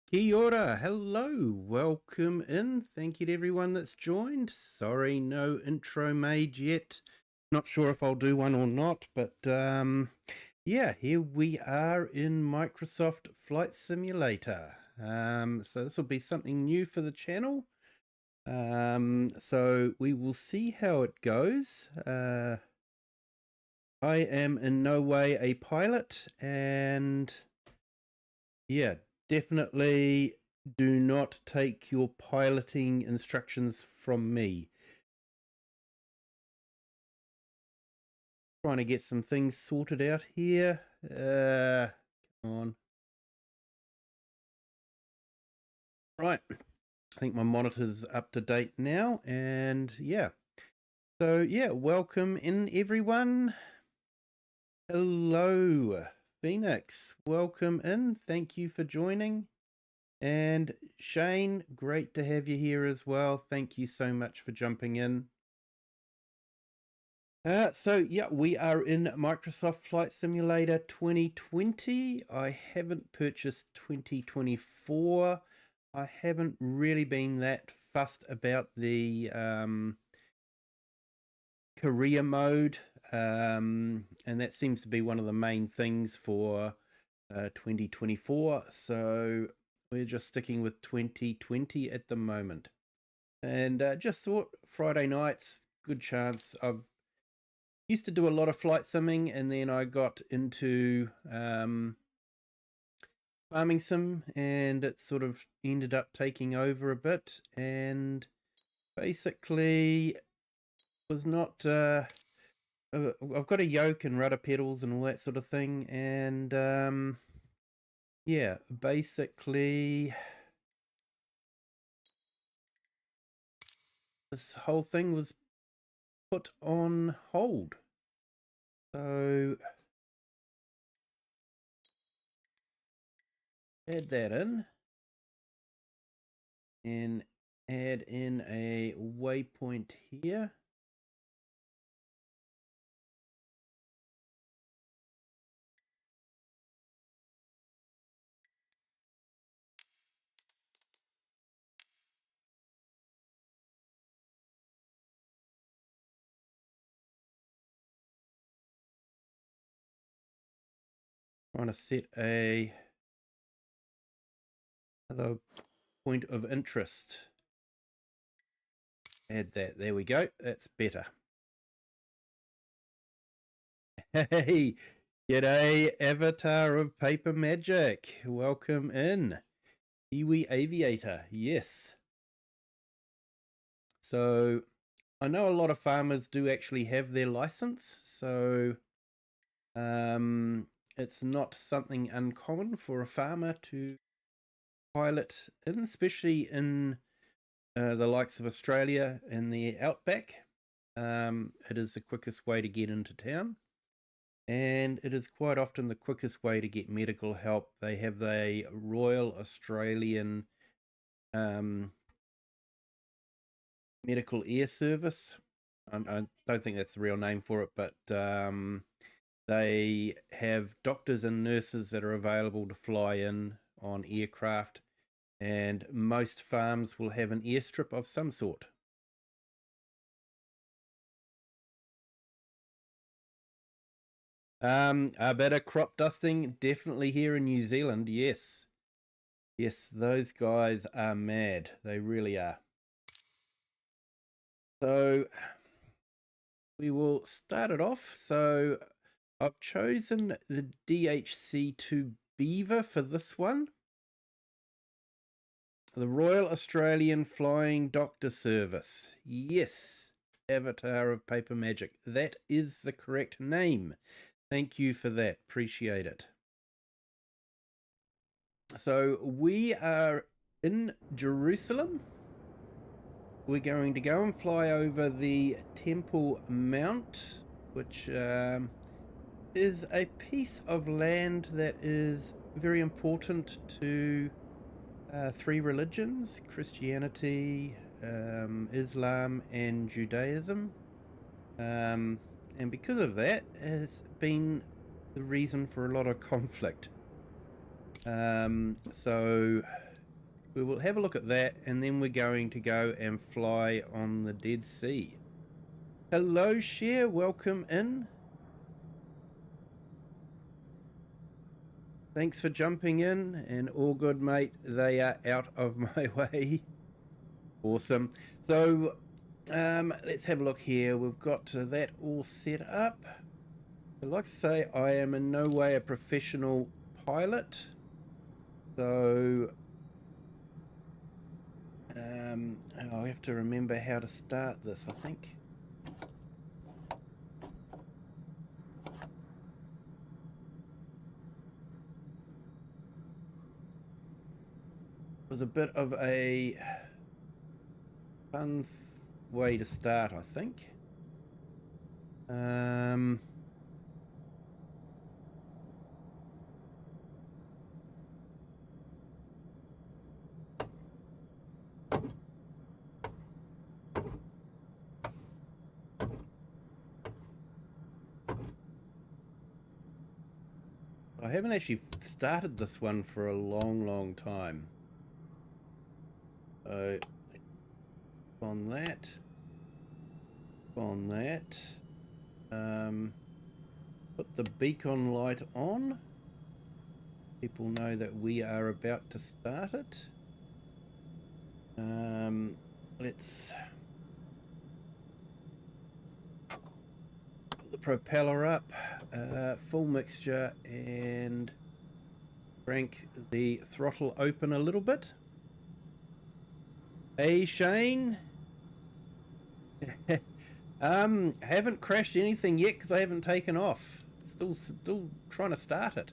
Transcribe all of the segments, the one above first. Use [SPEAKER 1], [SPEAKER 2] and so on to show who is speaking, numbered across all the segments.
[SPEAKER 1] Kia ora, hello, welcome in. Thank you to everyone that's joined. Sorry, no intro made yet. Not sure if I'll do one or not, but yeah, here we are in Microsoft Flight Simulator. So this will be something new for the channel. So we will see how it goes. I am in no way a pilot, and yeah, definitely do not take your piloting instructions from me. Trying to get some things sorted out here. Come on. Right. I think my monitor's up to date now, and yeah. So yeah, welcome in everyone. Hello, Phoenix. Welcome in. Thank you for joining. And Shane, great to have you here as well. Thank you so much for jumping in. So yeah, we are in Microsoft Flight Simulator 2020. I haven't purchased 2024. I haven't really been that fussed about the career mode, and that seems to be one of the main things for 2024. So we're just sticking with 2020 at the moment. And just thought Friday nights, good chance. I've used to do a lot of flight simming, and then I got into farming sim, and it sort of ended up taking over a bit, and basically was not I've got a yoke and rudder pedals and all that sort of thing, and yeah, basically this whole thing was put on hold. So add that in and add in a waypoint here. Trying to set another point of interest. Add that. There we go. That's better. Hey, g'day, Avatar of Paper Magic. Welcome in. Kiwi Aviator. Yes. So I know a lot of farmers do actually have their license, so it's not something uncommon for a farmer to pilot in, especially in the likes of Australia and the outback. It is the quickest way to get into town, and it is quite often the quickest way to get medical help. They have the Royal Australian Medical Air Service. I don't think that's the real name for it, but they have doctors and nurses that are available to fly in on aircraft, and most farms will have an airstrip of some sort. A bit of crop dusting, definitely here in New Zealand, yes. Yes, those guys are mad. They really are. So we will start it off. So I've chosen the DHC2 Beaver for this one. The Royal Australian Flying Doctor Service. Yes, Avatar of Paper Magic. That is the correct name. Thank you for that. Appreciate it. So we are in Jerusalem. We're going to go and fly over the Temple Mount, which is a piece of land that is very important to three religions: Christianity, Islam, and Judaism. And because of that, has been the reason for a lot of conflict. So we will have a look at that, and then we're going to go and fly on the Dead Sea. Hello, Cher, welcome in. Thanks for jumping in, and all good, mate. They are out of my way. Awesome. So, let's have a look here. We've got that all set up. Like I say, I am in no way a professional pilot. So, I'll have to remember how to start this, I think. It was a bit of a fun way to start, I think. I haven't actually started this one for a long time. So, on that, put the beacon light on. People know that we are about to start it. Let's put the propeller up, full mixture, and crank the throttle open a little bit. Hey, Shane. Haven't crashed anything yet because I haven't taken off. Still trying to start it.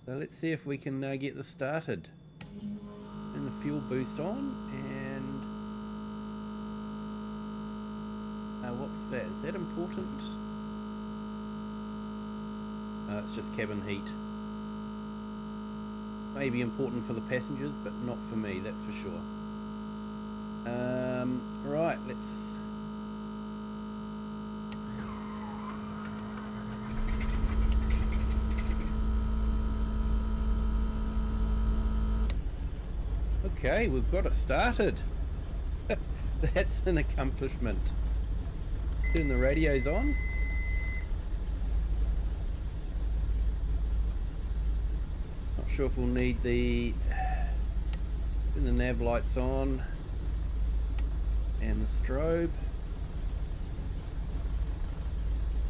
[SPEAKER 1] So let's see if we can get this started. Turn the fuel boost on, and what's that? Is that important? It's just cabin heat. Maybe important for the passengers, but not for me, that's for sure. Right, let's... Okay, we've got it started. That's an accomplishment. Turn the radios on. Not sure if we'll need the... Turn the nav lights on. And the strobe.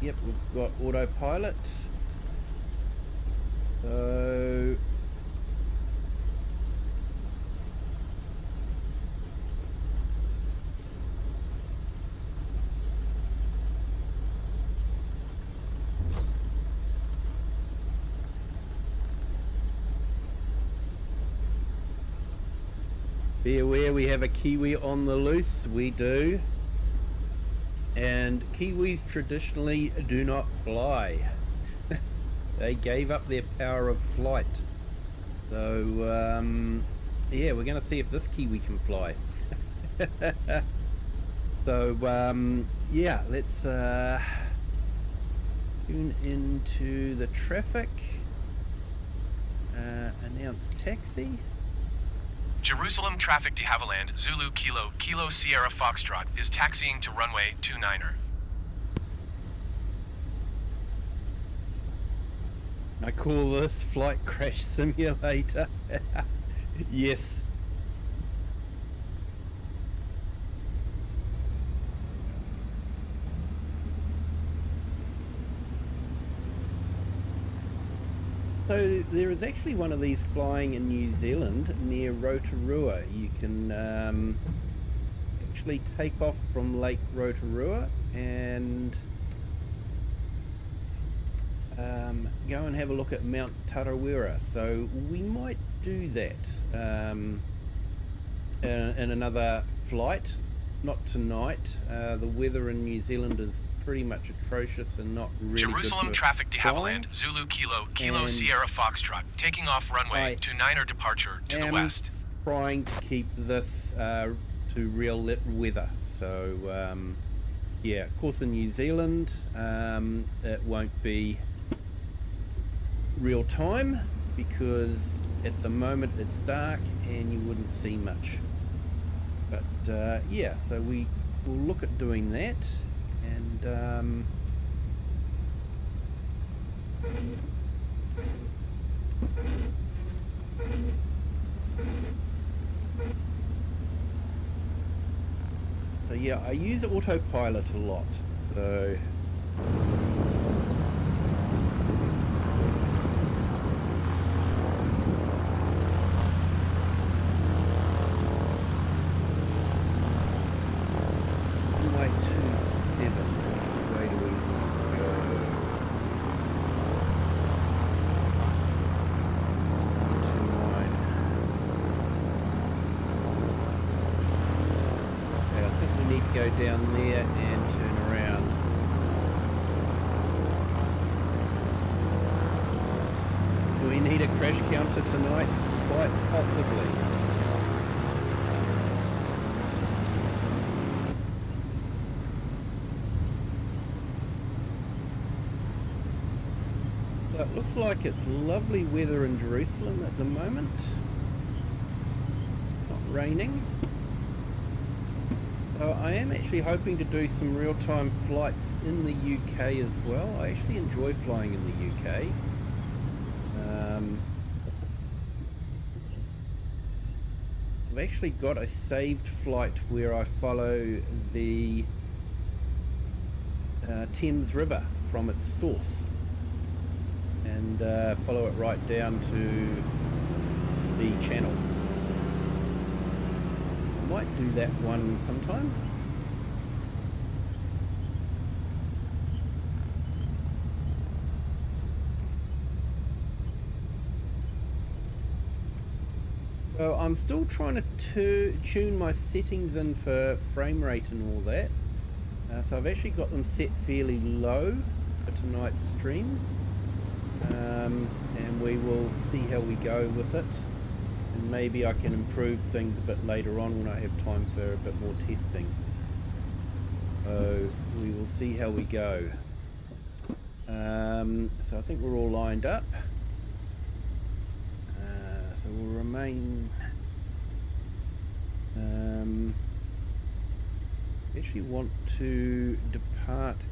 [SPEAKER 1] Yep, we've got autopilot. So... Be aware we have a Kiwi on the loose, we do. And Kiwis traditionally do not fly. They gave up their power of flight. So, yeah, we're going to see if this Kiwi can fly. So, yeah, let's tune into the traffic. Announce taxi.
[SPEAKER 2] Jerusalem traffic de Havilland, Zulu Kilo, Kilo Sierra Foxtrot is taxiing to runway 29er.
[SPEAKER 1] I call this flight crash simulator. Yes. So there is actually one of these flying in New Zealand near Rotorua. You can actually take off from Lake Rotorua and go and have a look at Mount Tarawera. So we might do that in another flight. Not tonight. The weather in New Zealand is pretty much atrocious and not really
[SPEAKER 2] Jerusalem
[SPEAKER 1] good for
[SPEAKER 2] traffic de
[SPEAKER 1] flying.
[SPEAKER 2] Havilland, Zulu Kilo, Kilo Sierra Foxtrot, taking off runway 29er departure to the west.
[SPEAKER 1] Trying to keep this to real weather. So yeah, of course in New Zealand it won't be real time, because at the moment it's dark and you wouldn't see much. But yeah, so we will look at doing that, and so yeah, I use autopilot a lot, so down there and turn around. Do we need a crash counter tonight? Quite possibly. So it looks like it's lovely weather in Jerusalem at the moment. Not raining. So I am actually hoping to do some real-time flights in the UK as well. I actually enjoy flying in the UK. I've actually got a saved flight where I follow the Thames River from its source and follow it right down to the channel. Might do that one sometime. So I'm still trying to tune my settings in for frame rate and all that. So I've actually got them set fairly low for tonight's stream. And we will see how we go with it. And maybe I can improve things a bit later on when I have time for a bit more testing. So we will see how we go. So I think we're all lined up. So we'll remain. Actually want to depart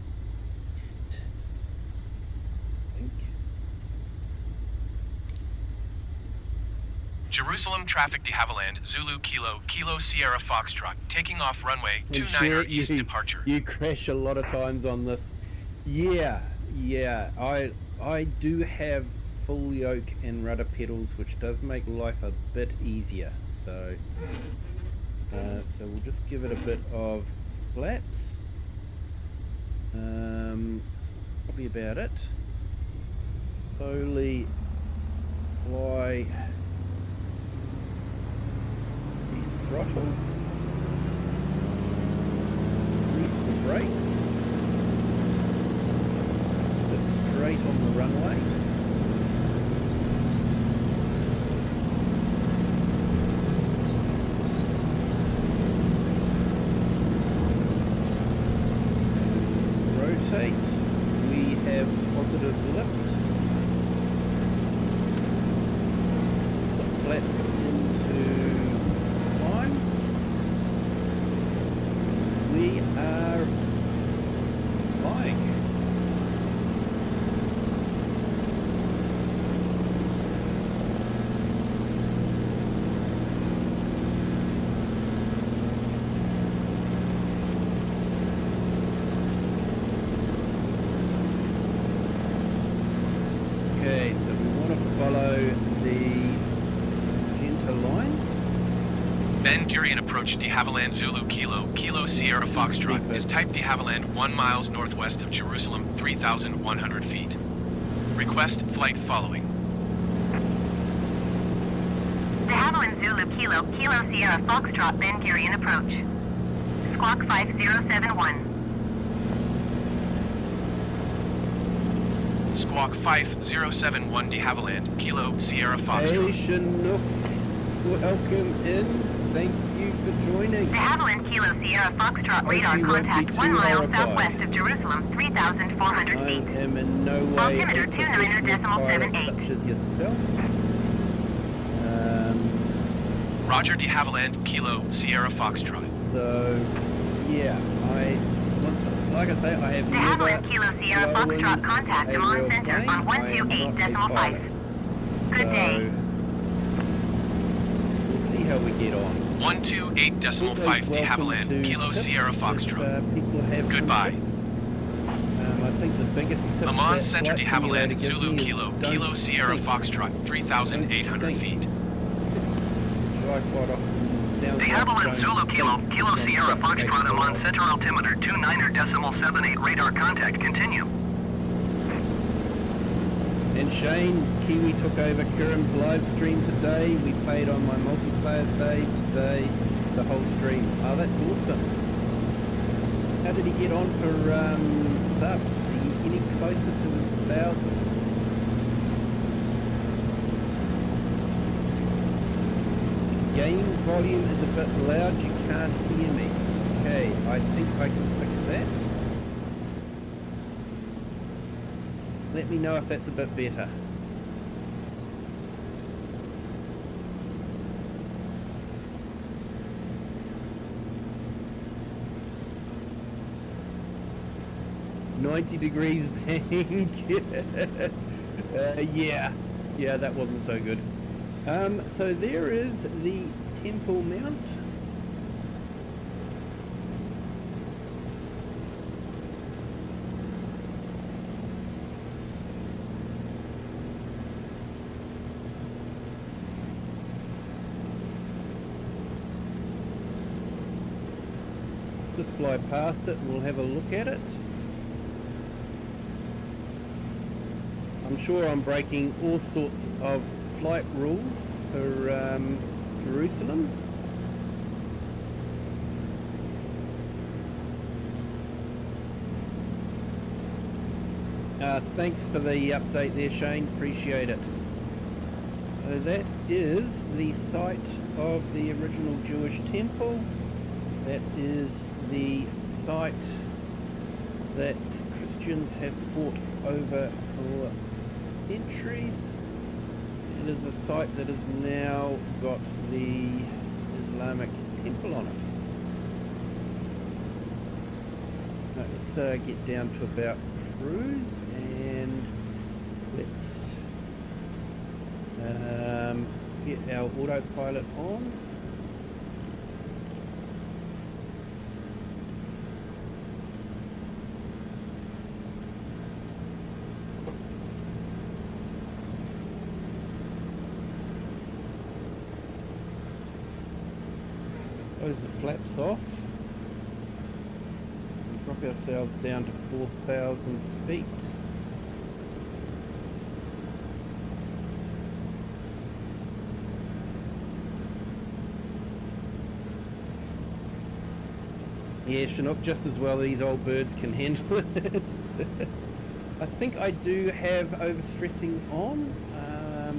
[SPEAKER 1] east, I think.
[SPEAKER 2] Jerusalem traffic de Havilland, Zulu Kilo, Kilo Sierra Foxtrot, taking off runway 29 east departure.
[SPEAKER 1] You crash a lot of times on this. Yeah, I do have full yoke and rudder pedals, which does make life a bit easier. So, so we'll just give it a bit of flaps. Probably about it. Slowly fly. Throttle, release the brakes, get straight on the runway. Rotate, we have positive lift. The flaps into we are flying. Okay, so we want to follow the magenta line.
[SPEAKER 2] Ben Gurion approach de Havilland Zulu Kilo, Kilo Sierra Foxtrot is type de Havilland 1 miles northwest of Jerusalem, 3,100 feet. Request flight following.
[SPEAKER 3] De Havilland Zulu Kilo, Kilo Sierra Foxtrot, Ben Gurion approach. Squawk 5071.
[SPEAKER 2] Squawk 5071 de Havilland, Kilo Sierra Foxtrot.
[SPEAKER 1] Hey, Chinook, welcome in. Thank you for joining.
[SPEAKER 3] De Havilland Kilo Sierra Foxtrot radar
[SPEAKER 1] you won't be
[SPEAKER 3] contact
[SPEAKER 1] too
[SPEAKER 3] 1 mile
[SPEAKER 1] horrified.
[SPEAKER 3] southwest of Jerusalem, 3,400
[SPEAKER 1] I
[SPEAKER 3] feet.
[SPEAKER 1] am in no way
[SPEAKER 3] Altimeter
[SPEAKER 1] a professional pilot
[SPEAKER 3] 29.78.
[SPEAKER 1] such as yourself.
[SPEAKER 2] Roger de Havilland, Kilo Sierra Foxtrot.
[SPEAKER 1] So, yeah, like I say, I have
[SPEAKER 3] De
[SPEAKER 1] never
[SPEAKER 3] Havilland Kilo Sierra
[SPEAKER 1] flown
[SPEAKER 3] Foxtrot contact
[SPEAKER 1] a
[SPEAKER 3] Amman
[SPEAKER 1] real
[SPEAKER 3] Center
[SPEAKER 1] plane.
[SPEAKER 3] on
[SPEAKER 1] I am not a
[SPEAKER 3] 128.5.
[SPEAKER 1] pilot.
[SPEAKER 3] Good day.
[SPEAKER 1] So, we'll see how we get on.
[SPEAKER 2] 128.5 de Havilland, Kilo Sierra Foxtrot.
[SPEAKER 1] People have
[SPEAKER 2] Goodbye.
[SPEAKER 1] some tips. I think the biggest tip
[SPEAKER 2] Amman
[SPEAKER 1] that
[SPEAKER 2] Center de
[SPEAKER 1] Flight Simulator
[SPEAKER 2] Havilland,
[SPEAKER 1] gives
[SPEAKER 2] Zulu
[SPEAKER 1] me is
[SPEAKER 2] Kilo,
[SPEAKER 1] don't
[SPEAKER 2] Kilo Sierra
[SPEAKER 1] think.
[SPEAKER 2] Foxtrot, 3,800 feet.
[SPEAKER 1] Which I quite often sounds
[SPEAKER 4] De
[SPEAKER 1] like
[SPEAKER 4] Havilland
[SPEAKER 1] don't
[SPEAKER 4] Zulu Kilo,
[SPEAKER 1] think.
[SPEAKER 4] Kilo
[SPEAKER 1] Sounds
[SPEAKER 4] Sierra
[SPEAKER 1] like
[SPEAKER 4] Foxtrot
[SPEAKER 1] actual
[SPEAKER 4] Amman Center altimeter 29.78 radar contact continue.
[SPEAKER 1] And Shane, Kiwi took over Kiram's live stream today. We played on my multiplayer save today, the whole stream. Oh, that's awesome. How did he get on for subs? Are you any closer to his 1,000? Game volume is a bit loud, you can't hear me. Okay, I think I can fix that. Let me know if that's a bit better. $90 bank. Yeah, that wasn't so good. So there is the temple mount. Just fly past it and we'll have a look at it. I'm sure I'm breaking all sorts of flight rules for Jerusalem. Thanks for the update there, Shane. Appreciate it. So that is the site of the original Jewish temple. That is the site that Christians have fought over for centuries. It is a site that has now got the Islamic temple on it. Right, let's get down to about cruise and let's get our autopilot on. Close the flaps off. And drop ourselves down to 4,000 feet. Yeah, Chinook, just as well these old birds can handle it. I think I do have overstressing on.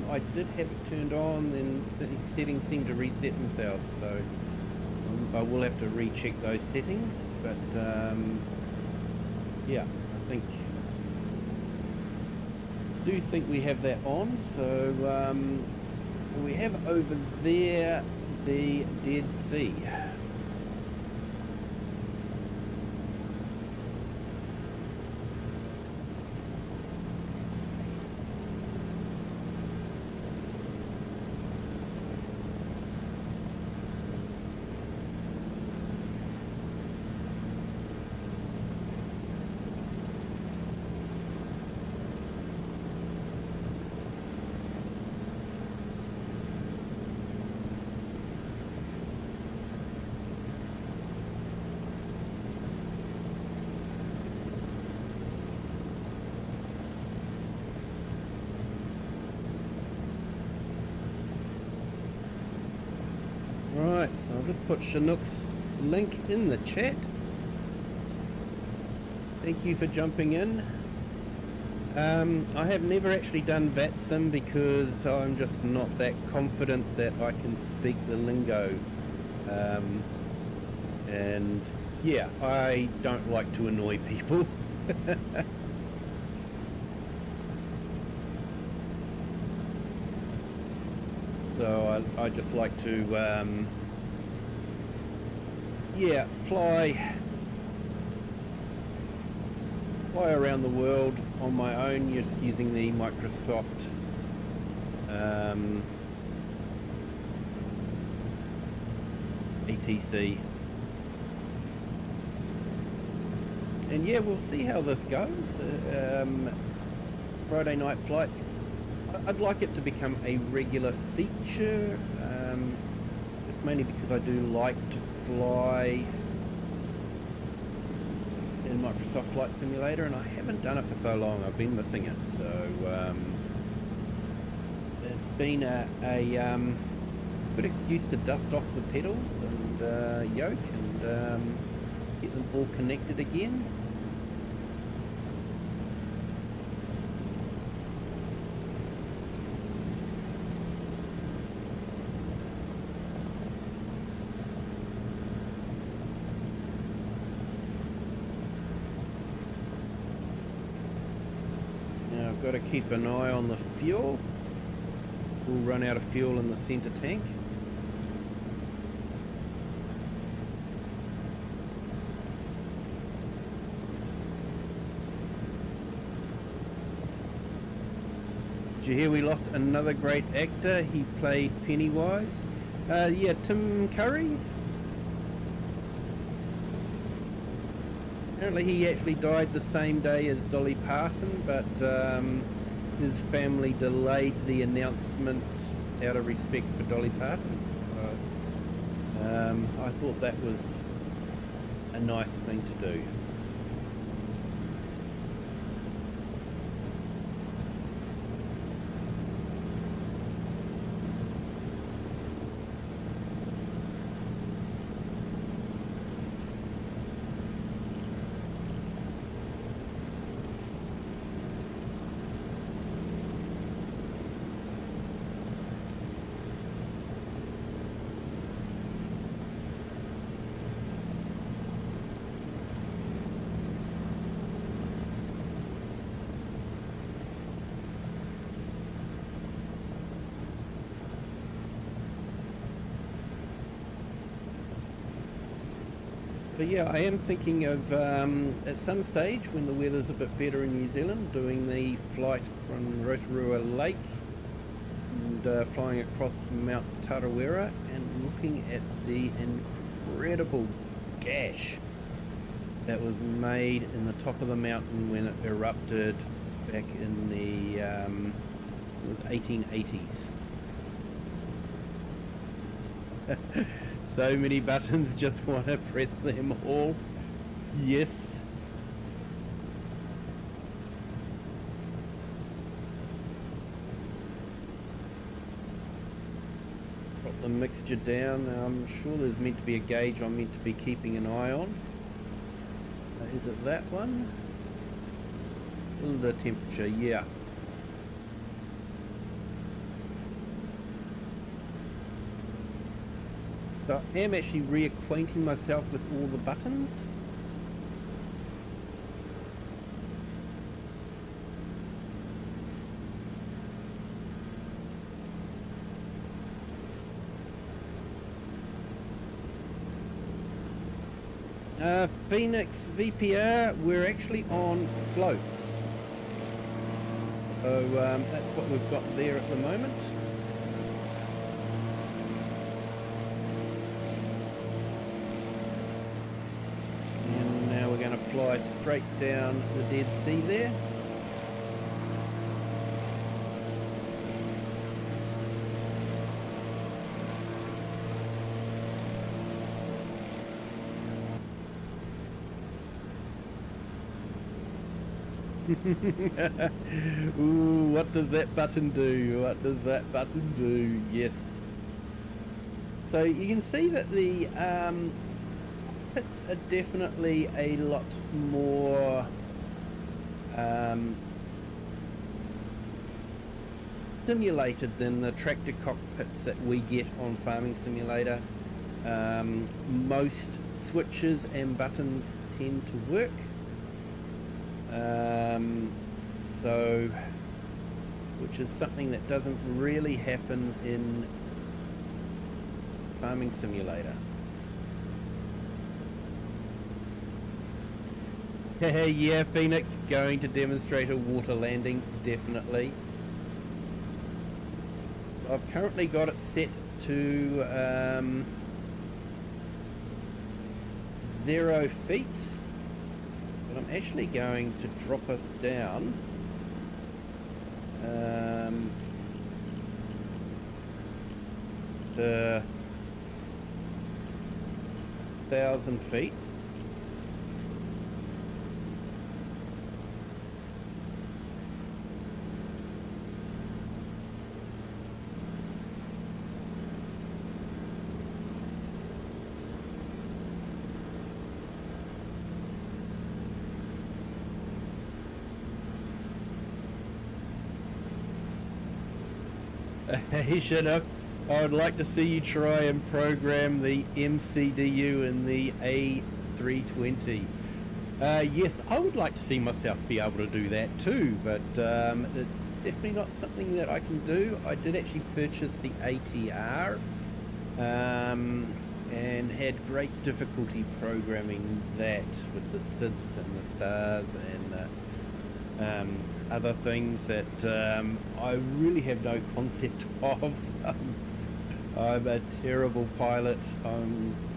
[SPEAKER 1] I did have it turned on, then the settings seem to reset themselves, so I will have to recheck those settings, but yeah, I do think we have that on. So we have over there the Dead Sea. Right, so I'll just put Chinook's link in the chat. Thank you for jumping in. I have never actually done VATSIM because I'm just not that confident that I can speak the lingo And yeah, I don't like to annoy people. So I just like to yeah, fly around the world on my own, just using the Microsoft ATC. And yeah, we'll see how this goes. Friday night flights, I'd like it to become a regular feature, just mainly because I do like to fly in Microsoft Flight Simulator, and I haven't done it for so long. I've been missing it, so it's been a good excuse to dust off the pedals and yoke and get them all connected again. Now I've got to keep an eye on the fuel. We'll run out of fuel in the center tank. Did you hear we lost another great actor? He played Pennywise. Yeah, Tim Curry. Apparently he actually died the same day as Dolly Parton, but his family delayed the announcement out of respect for Dolly Parton. So I thought that was a nice thing to do. But yeah, I am thinking of, at some stage, when the weather's a bit better in New Zealand, doing the flight from Rotorua Lake and flying across Mount Tarawera and looking at the incredible gash that was made in the top of the mountain when it erupted back in the it was 1880s. So many buttons, just want to press them all. Yes. Drop the mixture down. I'm sure there's meant to be a gauge I'm meant to be keeping an eye on. Is it that one? The temperature, yeah. So I am actually reacquainting myself with all the buttons. Phoenix VPR, we're actually on floats. So that's what we've got there at the moment. Fly straight down the Dead Sea there. Ooh, what does that button do? What does that button do? Yes. So you can see that the cockpits are definitely a lot more stimulated than the tractor cockpits that we get on Farming Simulator. most switches and buttons tend to work. So, which is something that doesn't really happen in Farming Simulator. Yeah, Phoenix, going to demonstrate a water landing, definitely. I've currently got it set to 0 feet, but I'm actually going to drop us down to 1,000 feet. Hey Chinook, I would like to see you try and program the MCDU in the A320. Yes, I would like to see myself be able to do that too, but it's definitely not something that I can do. I did actually purchase the ATR and had great difficulty programming that with the SIDS and the stars and other things that I really have no concept of. I'm a terrible pilot.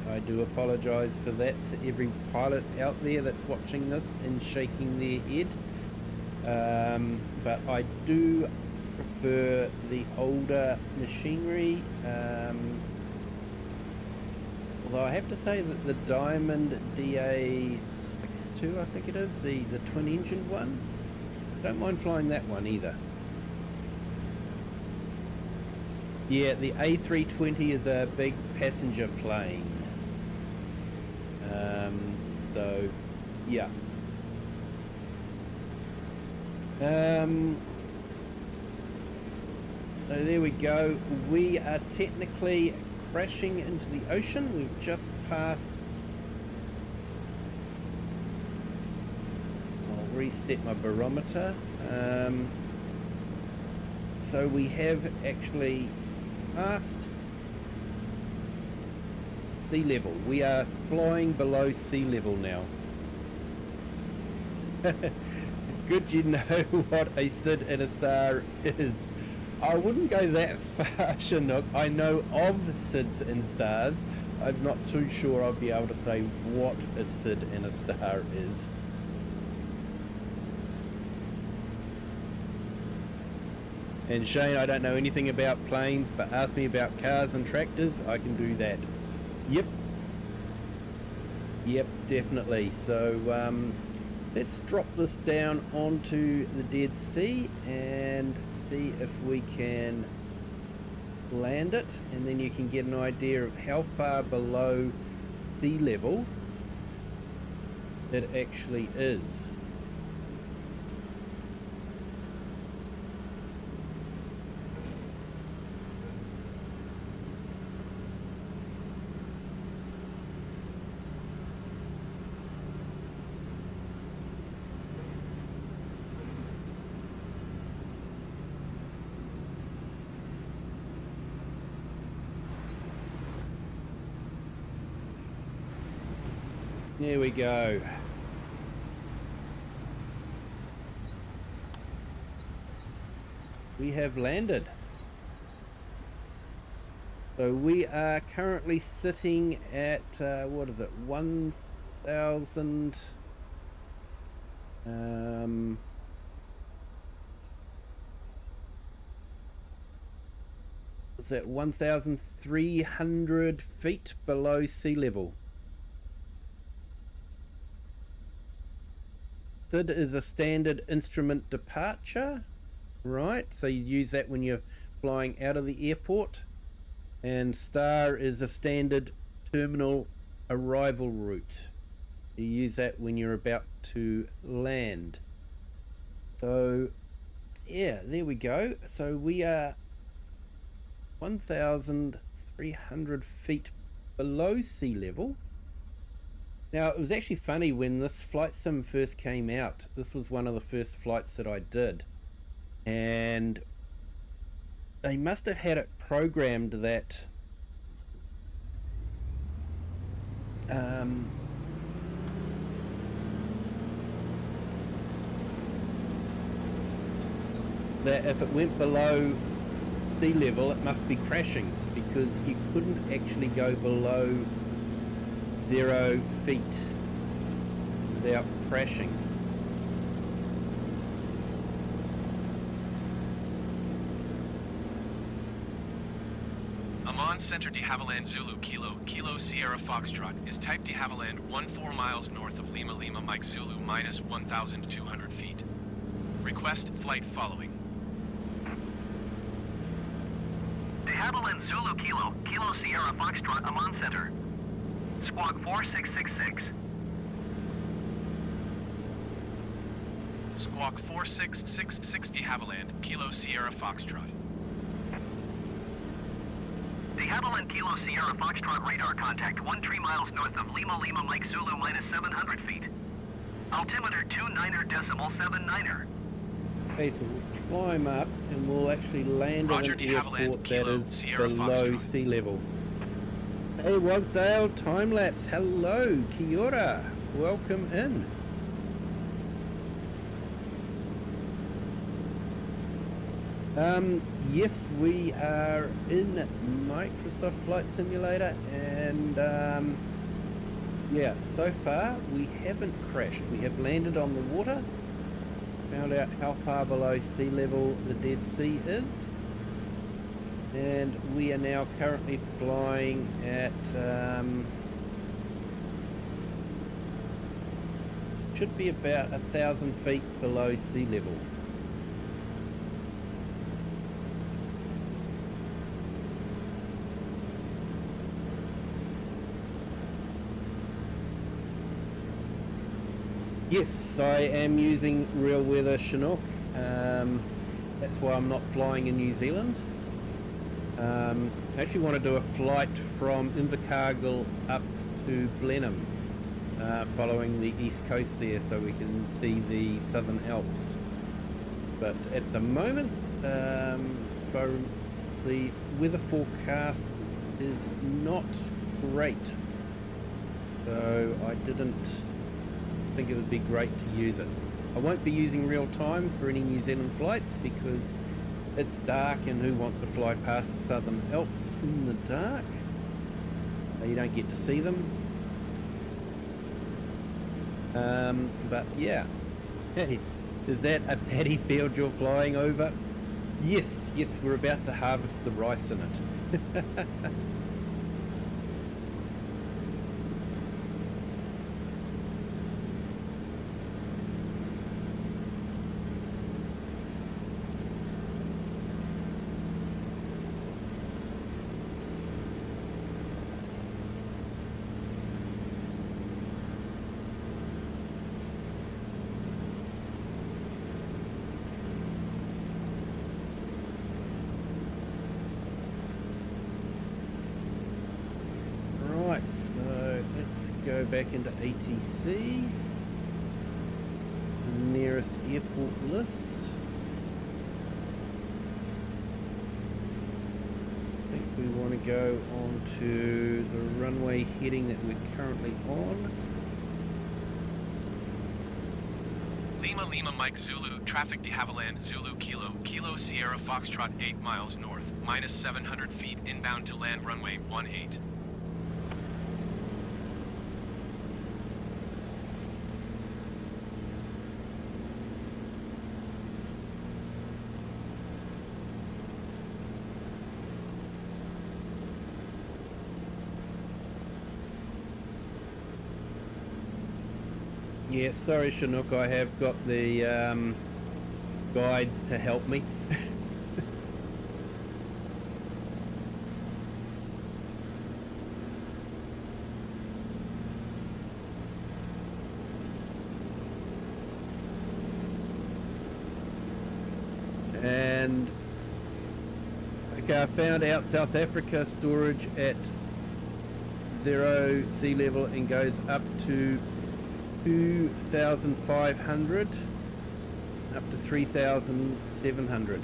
[SPEAKER 1] I do apologise for that to every pilot out there that's watching this and shaking their head. But I do prefer the older machinery. Although I have to say that the Diamond DA62, I think it is, the twin engine one, don't mind flying that one either. Yeah, the A320 is a big passenger plane. So, yeah. So there we go. We are technically crashing into the ocean. We've just passed. I'll reset my barometer. So we have actually passed sea level. We are flying below sea level now. Good, you know what a SID and a star is. I wouldn't go that far, Chinook. I know of SIDs and stars. I'm not too sure I'll be able to say what a SID and a star is. And Shane, I don't know anything about planes, but ask me about cars and tractors, I can do that. Yep. Yep, definitely. So, let's drop this down onto the Dead Sea and see if we can land it. And then you can get an idea of how far below sea level it actually is. There we go. We have landed. So we are currently sitting at, what is it, 1,000... Is that 1,300 feet below sea level? SID is a standard instrument departure, right? So you use that when you're flying out of the airport. And STAR is a standard terminal arrival route. You use that when you're about to land. So, yeah, there we go. So we are 1,300 feet below sea level. Now, it was actually funny when this flight sim first came out. This was one of the first flights that I did. And they must have had it programmed that that if it went below sea level, it must be crashing, because you couldn't actually go below 0 feet without crashing.
[SPEAKER 2] Amman Center de Havilland Zulu Kilo, Kilo Sierra Foxtrot, is type de Havilland 14 miles north of Lima Lima Mike Zulu minus 1,200 feet. Request flight following.
[SPEAKER 4] De Havilland Zulu Kilo, Kilo Sierra Foxtrot, Amman Center. Squawk 4666.
[SPEAKER 2] Squawk 4666 de Havilland, Kilo Sierra Foxtrot.
[SPEAKER 4] De Havilland Kilo Sierra Foxtrot radar contact 13 miles north of Lima Lima Mike Zulu minus 700 feet. Altimeter 29.79er.
[SPEAKER 1] Okay, so we'll climb up and we'll actually land at an airport that is below sea level. Hey Wagsdale, time lapse, hello, kia ora, welcome in. Yes, we are in Microsoft Flight Simulator, and yeah, so far we haven't crashed. We have landed on the water, found out how far below sea level the Dead Sea is, and we are now currently flying at should be about 1,000 feet below sea level. Yes, I am using real weather Chinook. That's why I'm not flying in New Zealand. I actually want to do a flight from Invercargill up to Blenheim, following the east coast there, so we can see the Southern Alps. But at the moment, for the weather forecast is not great, so I didn't think it would be great to use it. I won't be using real time for any New Zealand flights because it's dark, and who wants to fly past the Southern Alps in the dark? You don't get to see them. But yeah. Hey, is that a paddy field you're flying over? Yes, yes, we're about to harvest the rice in it. So let's go back into ATC, the nearest airport list. I think we want to go on to the runway heading that we're currently on.
[SPEAKER 2] Lima Lima Mike Zulu, traffic de Havilland Zulu Kilo, Kilo Sierra Foxtrot 8 miles north, minus 700 feet inbound to land runway 18.
[SPEAKER 1] Yeah, sorry Chinook, I have got the guides to help me. And okay, I found out South Africa storage at zero sea level and goes up to 2,500, up to 3,700.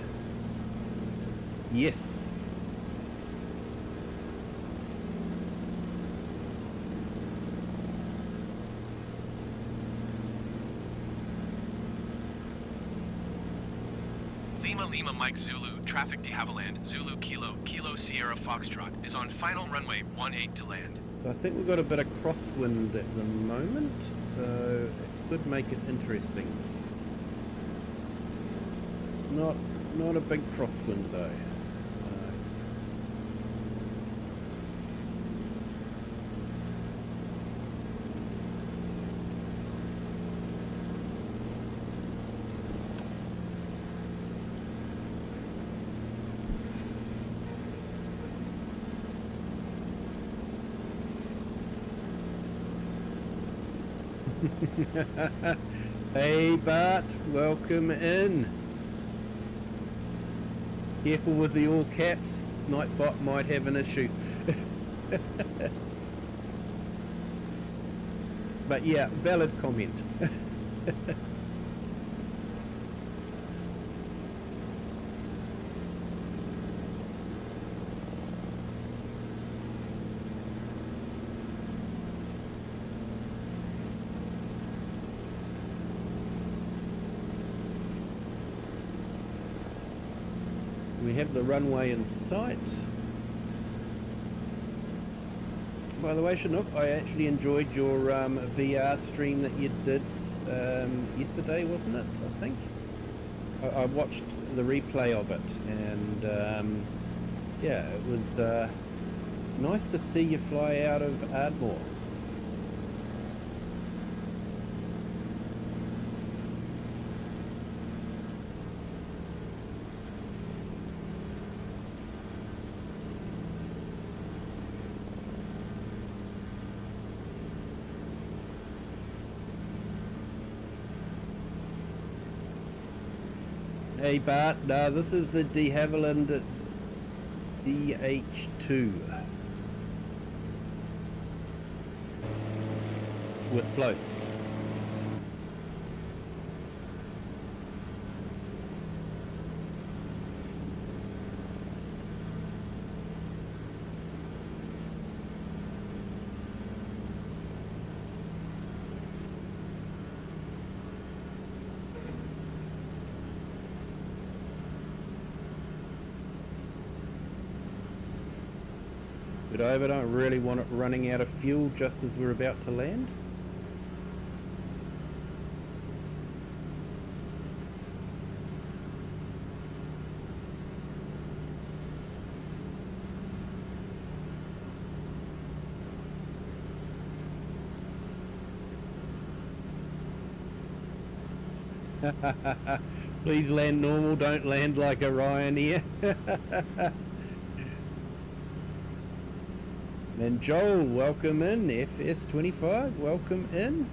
[SPEAKER 1] Yes.
[SPEAKER 2] Lima Mike Zulu, traffic de Havilland, Zulu Kilo, Kilo Sierra Foxtrot, is on final runway 18 to land.
[SPEAKER 1] So I think we've got a bit of crosswind at the moment, so it could make it interesting. Not a big crosswind though. Hey Bart, welcome in. Careful with the all caps, Nightbot might have an issue. But yeah, valid comment. We have the runway in sight. By the way, Chinook, I actually enjoyed your VR stream that you did yesterday, wasn't it? I think. I watched the replay of it, and yeah, it was nice to see you fly out of Ardmore. Hey Bart, this is the de Havilland DH2 with floats. But I don't really want it running out of fuel just as we're about to land. Please land normal, don't land like a Ryanair. And Joel, welcome in. FS25, welcome in.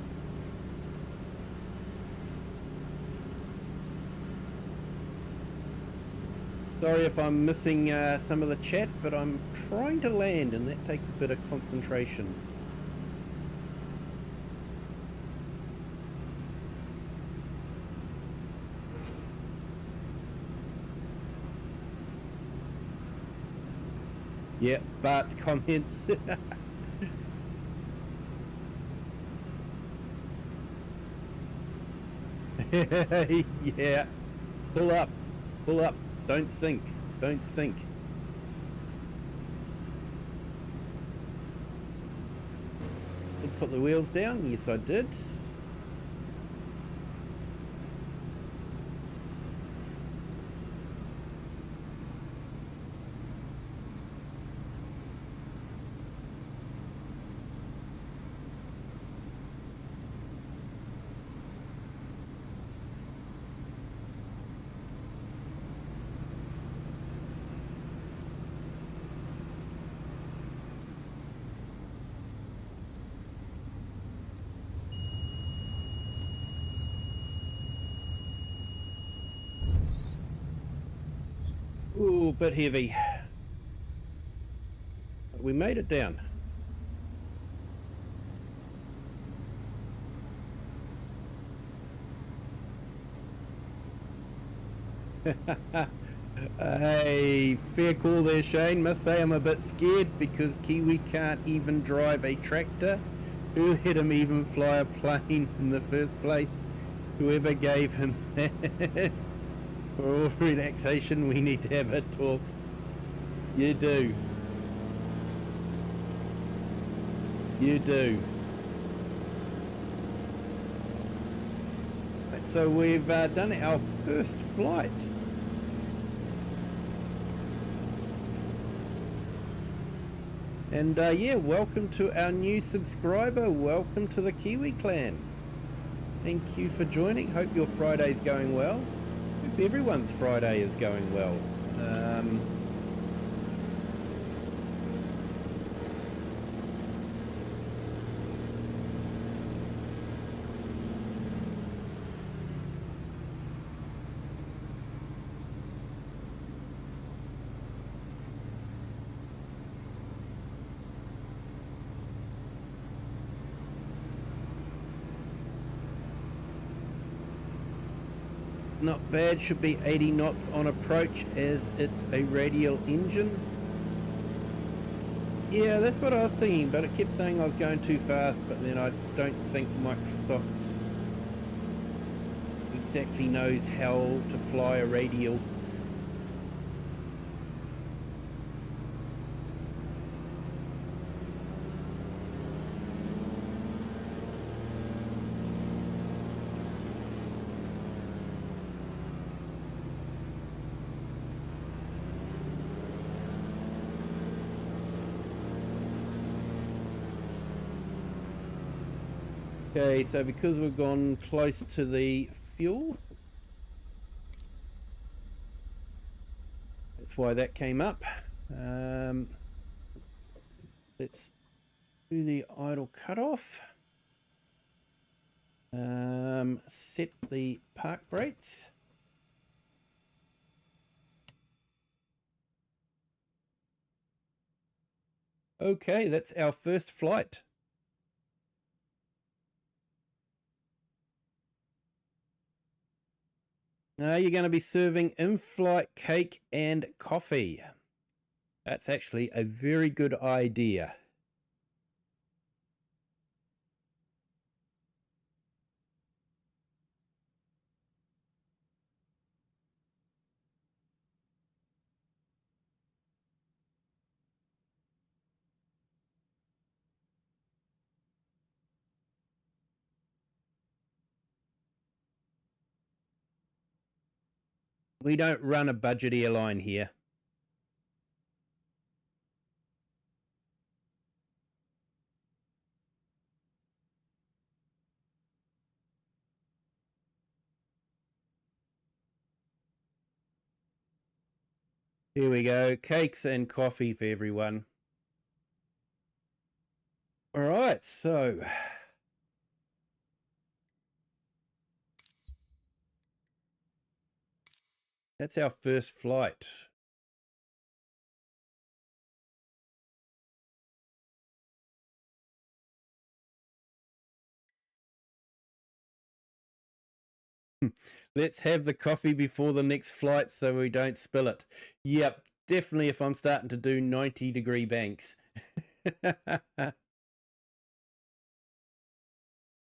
[SPEAKER 1] Sorry if I'm missing some of the chat, but I'm trying to land and that takes a bit of concentration. Yeah, Bart's comments. Yeah, pull up, don't sink, don't sink. Put the wheels down, yes I did. Ooh, bit heavy. But we made it down. Hey, fair call there, Shane. Must say I'm a bit scared because Kiwi can't even drive a tractor. Who let him even fly a plane in the first place? Whoever gave him that. For all relaxation, we need to have a talk. You do. You do. So we've done our first flight. And yeah, welcome to our new subscriber. Welcome to the Kiwi clan. Thank you for joining. Hope your Friday's going well. Hope everyone's Friday is going well. Not bad, should be 80 knots on approach as it's a radial engine. Yeah, that's what I was seeing, but it kept saying I was going too fast, but then I don't think Microsoft exactly knows how to fly a radial. Okay, so because we've gone close to the fuel, that's why that came up. Let's do the idle cutoff. Set the park brakes. Okay, that's our first flight. Now you're going to be serving in-flight cake and coffee. That's actually a very good idea. We don't run a budget airline here. Here we go, cakes and coffee for everyone. All right, so that's our first flight. Let's have the coffee before the next flight so we don't spill it. Yep, definitely if I'm starting to do 90-degree banks.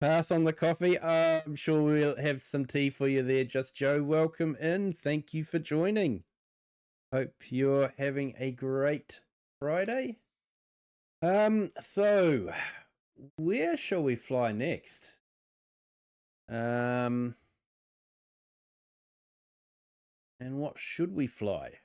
[SPEAKER 1] Pass on the coffee. I'm sure we'll have some tea for you there, Just Joe. Welcome in. Thank you for joining. Hope you're having a great Friday. So where shall we fly next? And what should we fly?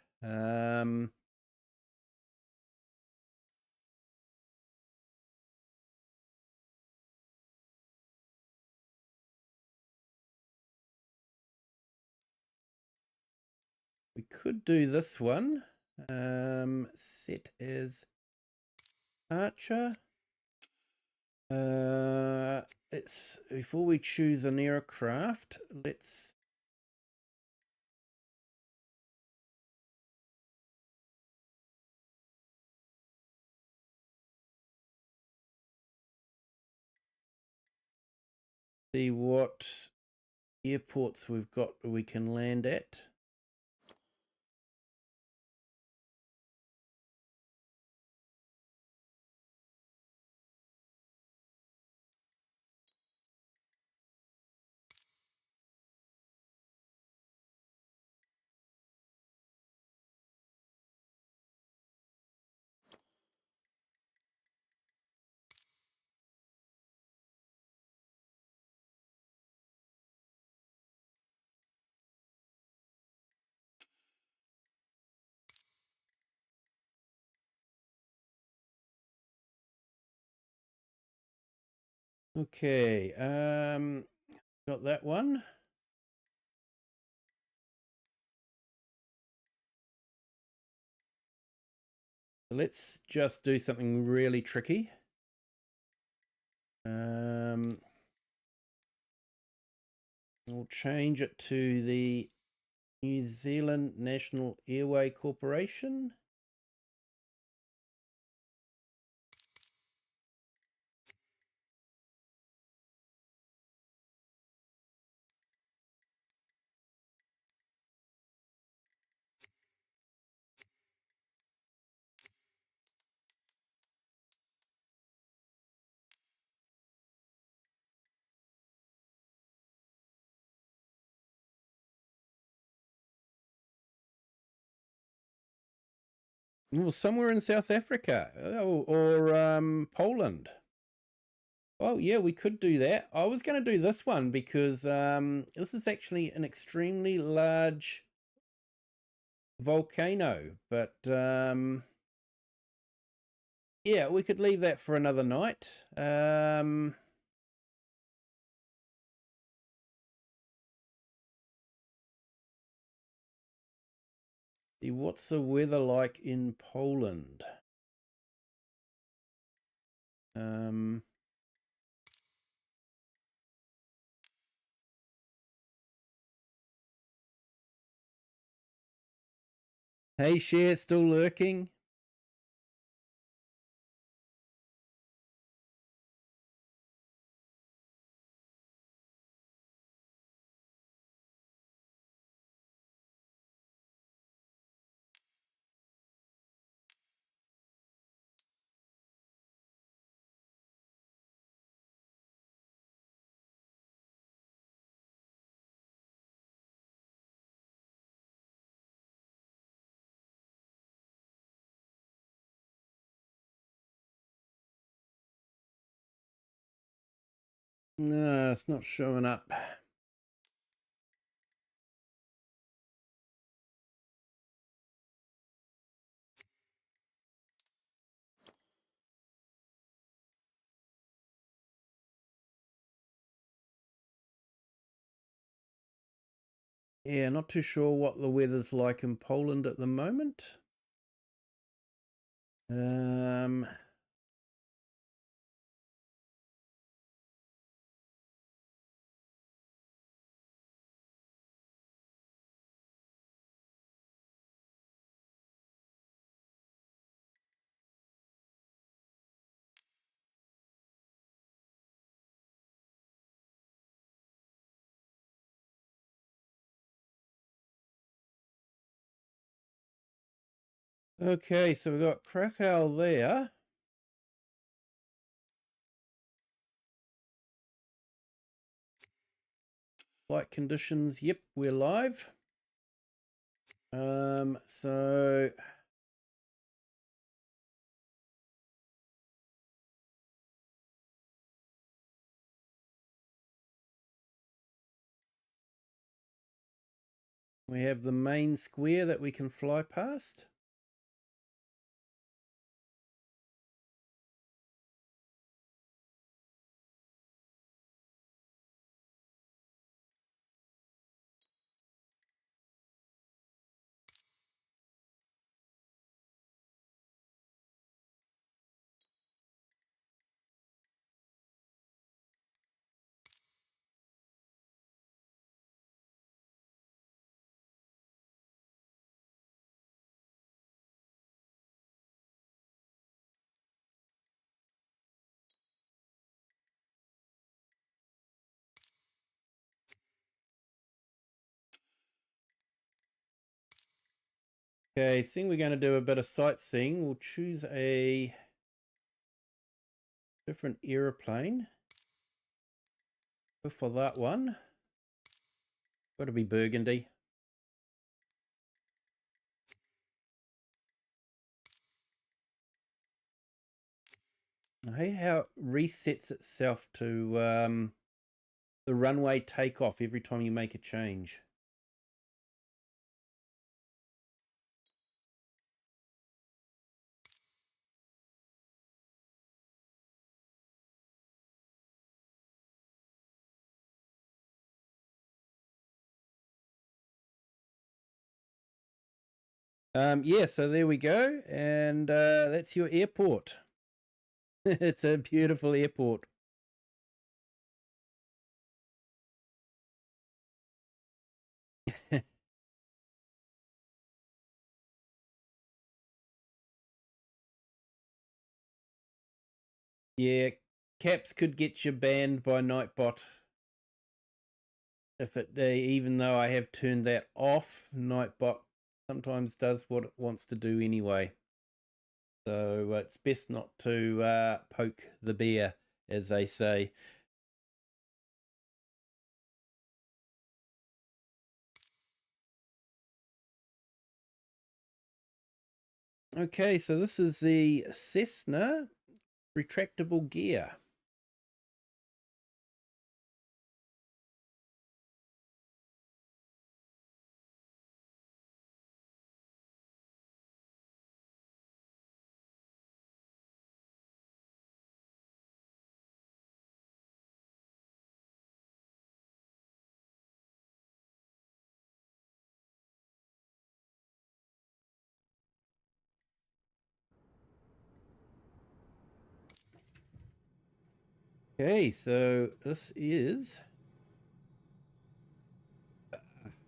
[SPEAKER 1] We could do this one. Set as Archer. It's before we choose an aircraft, let's see what airports we've got we can land at. Okay, got that one. Let's just do something really tricky. We'll change it to the New Zealand National Airway Corporation. Well, somewhere in South Africa or Poland. Oh, yeah, we could do that. I was going to do this one because this is actually an extremely large volcano. But yeah, we could leave that for another night. What's the weather like in Poland? Hey, Cher, still lurking? No, it's not showing up. Yeah, not too sure what the weather's like in Poland at the moment. Okay, so we've got Krakow there. Flight conditions, yep, we're live. So we have the main square that we can fly past. Okay, seeing we're going to do a bit of sightseeing, we'll choose a different aeroplane. Go for that one. Got to be burgundy. I hate how it resets itself to the runway takeoff every time you make a change. Yeah, so there we go, and that's your airport. It's a beautiful airport. Yeah, caps could get you banned by Nightbot. If it, even though I have turned that off, Nightbot sometimes does what it wants to do anyway. So it's best not to poke the bear, as they say. Okay, so this is the Cessna retractable gear. Okay, so this is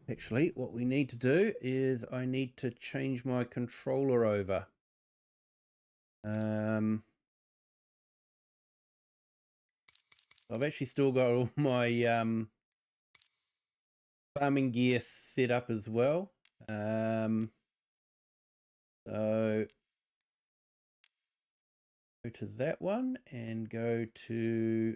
[SPEAKER 1] actually what we need to do is I need to change my controller over. I've actually still got all my farming gear set up as well. So go to that one and go to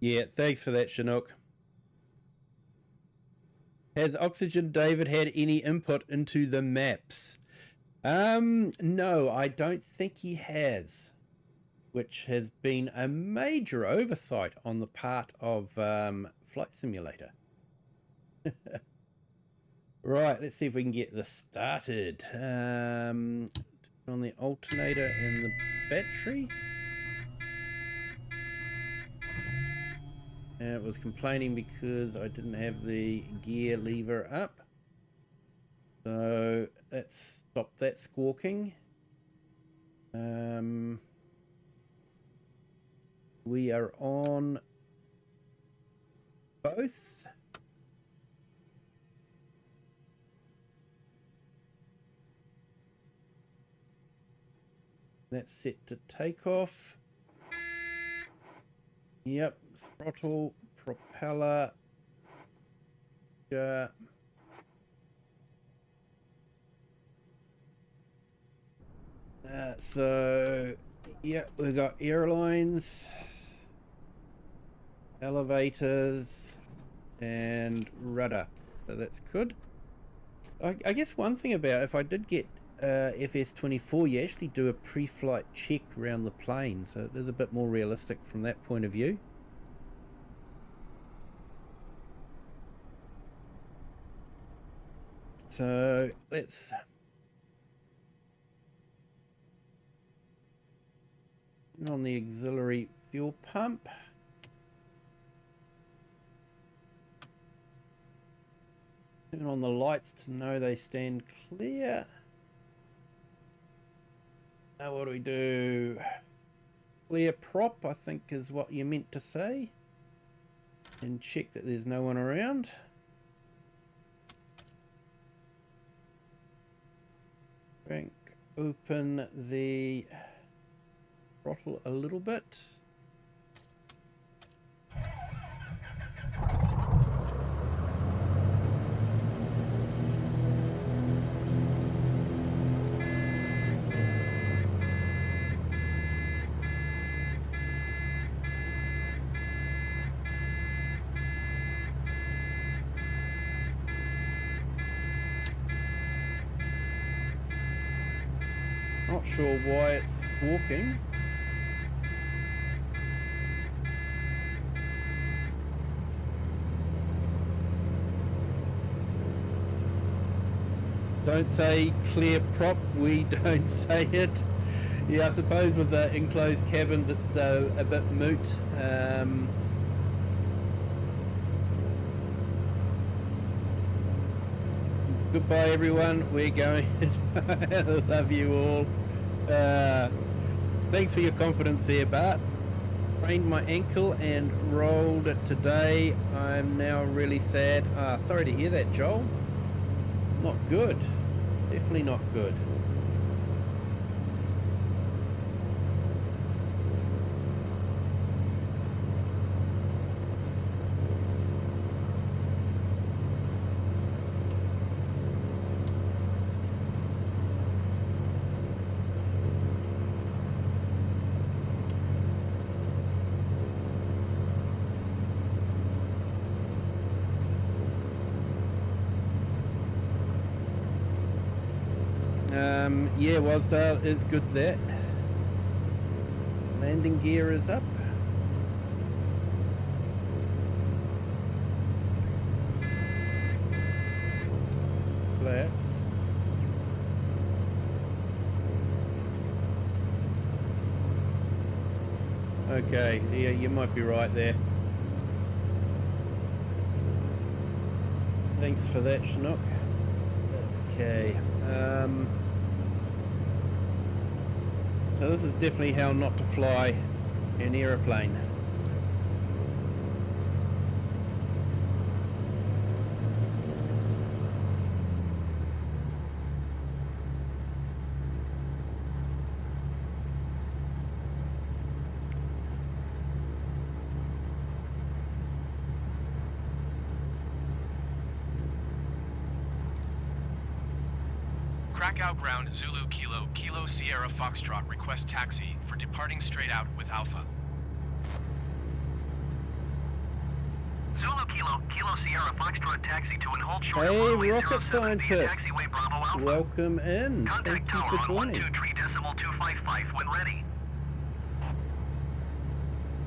[SPEAKER 1] yeah, thanks for that, Chinook. Has Oxygen David had any input into the maps? No, I don't think he has, which has been a major oversight on the part of Flight Simulator. Right, let's see if we can get this started. On the alternator and the battery. And it was complaining because I didn't have the gear lever up. So let's stop that squawking. We are on both. That's set to takeoff. Yep, throttle, propeller. So, yeah, we've got airlines, elevators, and rudder. So that's good. I guess one thing about if I did get FS24, you actually do a pre-flight check around the plane, so it is a bit more realistic from that point of view. So let's turn on the auxiliary fuel pump. Turn on the lights to know they stand clear. Now what do we do? Clear prop, I think is what you meant to say. And check that there's no one around. Crank open the throttle a little bit. Not sure why it's squawking. Don't say clear prop, we don't say it. Yeah, I suppose with the enclosed cabins it's a bit moot. Goodbye everyone, we're going. I love you all. Thanks for your confidence there, Bart. Sprained my ankle and rolled it today. I'm now really sad. Sorry to hear that, Joel. Not good. Definitely not good. Yeah, Wasdale is good there. Landing gear is up. Flaps. Okay, yeah, you might be right there. Thanks for that, Chinook. Okay. So this is definitely how not to fly an aeroplane.
[SPEAKER 2] Krakow ground Zulu Kilo, Kilo Sierra Foxtrot, request taxi for departing straight out with Alpha.
[SPEAKER 4] Zulu Kilo, Kilo Sierra Foxtrot taxi to and hold short.
[SPEAKER 1] Hey, rocket scientists! Welcome in. Thank you for joining.
[SPEAKER 4] 123.255 when ready.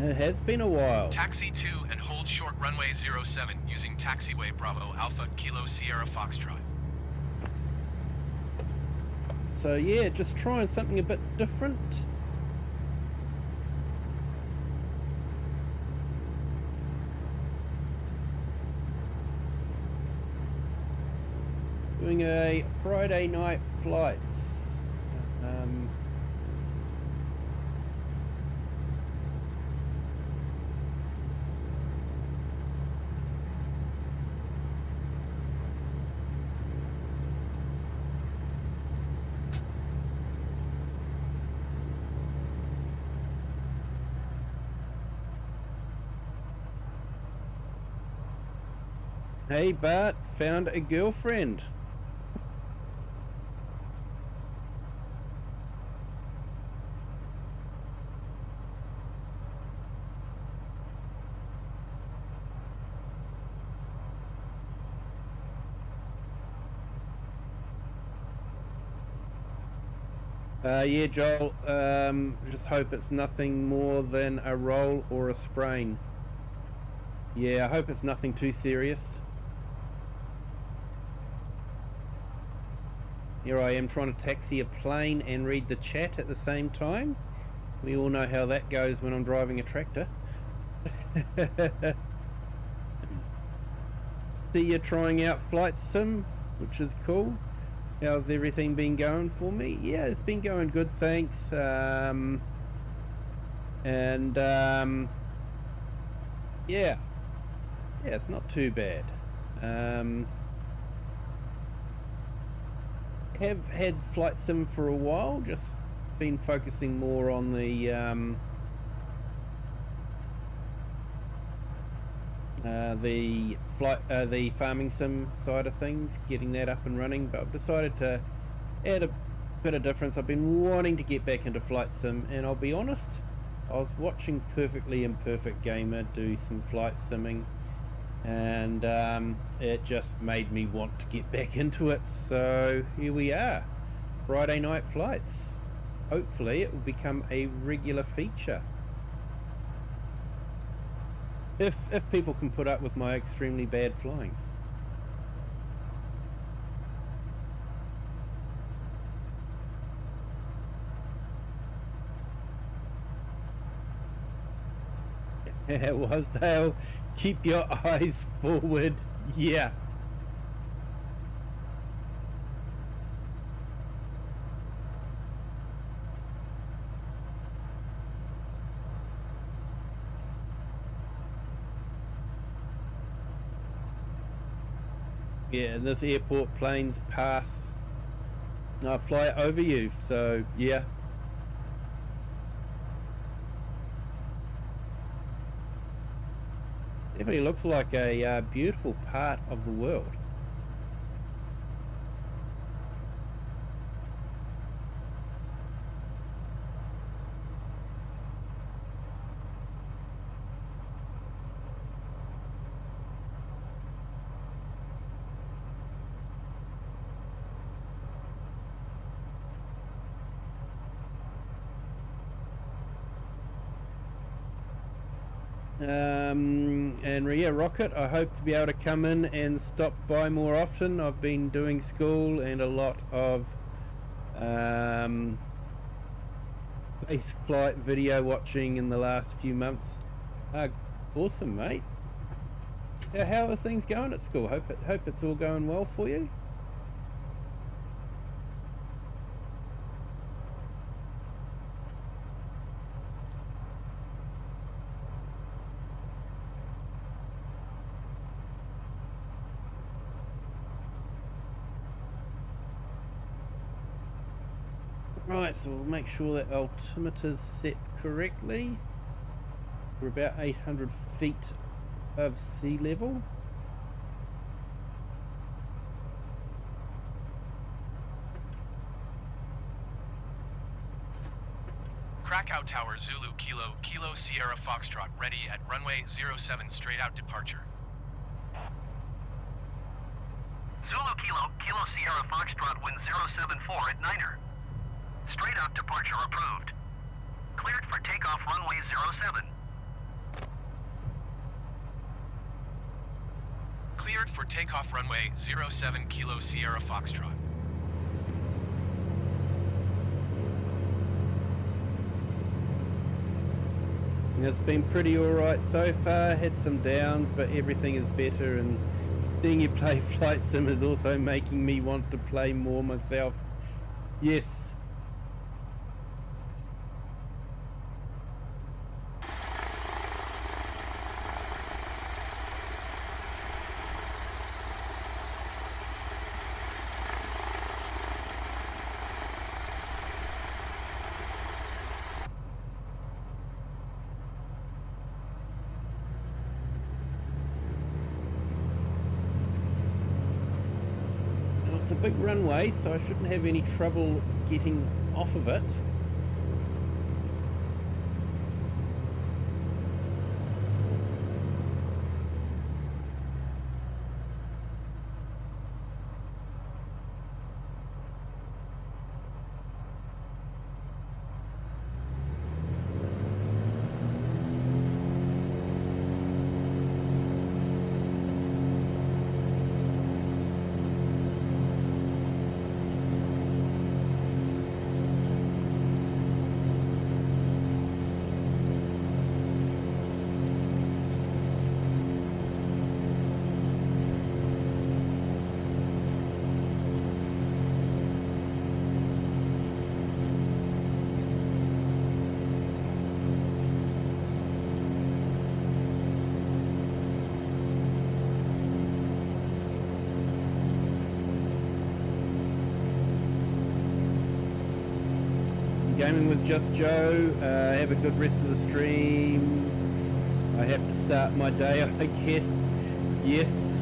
[SPEAKER 1] It has been a while.
[SPEAKER 2] Taxi 2 and hold short runway 07 using taxiway Bravo Alpha Kilo Sierra Foxtrot.
[SPEAKER 1] So yeah, just trying something a bit different. Doing a Friday night flights. Hey Bart, found a girlfriend. Yeah, Joel, just hope it's nothing more than a roll or a sprain. Yeah, I hope it's nothing too serious. Here I am trying to taxi a plane and read the chat at the same time. We all know how that goes when I'm driving a tractor. See you trying out Flight Sim, which is cool. How's everything been going for me? Yeah, it's been going good, thanks. Yeah, it's not too bad. Have had Flight Sim for a while, just been focusing more on the farming sim side of things, getting that up and running, but I've decided to add a bit of difference. I've been wanting to get back into Flight Sim, and I'll be honest, I was watching Perfectly Imperfect Gamer do some flight simming, and it just made me want to get back into it. So here we are, Friday night flights. Hopefully it will become a regular feature, if people can put up with my extremely bad flying. It was Dale. Keep your eyes forward. Yeah. Yeah, and this airport planes pass, fly over you, so yeah. Definitely looks like a beautiful part of the world. And yeah, Rocket, I hope to be able to come in and stop by more often. I've been doing school and a lot of space flight video watching in the last few months. Awesome, mate. How are things going at school? Hope it's all going well for you. Right, so we'll make sure that altimeter's set correctly. We're about 800 feet above sea level.
[SPEAKER 2] Krakow Tower Zulu Kilo, Kilo Sierra Foxtrot ready at runway 07 straight out departure.
[SPEAKER 4] Zulu Kilo, Kilo Sierra Foxtrot wind 074 at Niner. Straight out departure approved. Cleared for takeoff runway 07.
[SPEAKER 2] Cleared for takeoff runway 07 Kilo Sierra Foxtrot.
[SPEAKER 1] It's been pretty alright so far, had some downs, but everything is better, and seeing you play Flight Sim is also making me want to play more myself. Yes. It's a big runway, so I shouldn't have any trouble getting off of it. Gaming with Just Joe. Have a good rest of the stream. I have to start my day, I guess. Yes,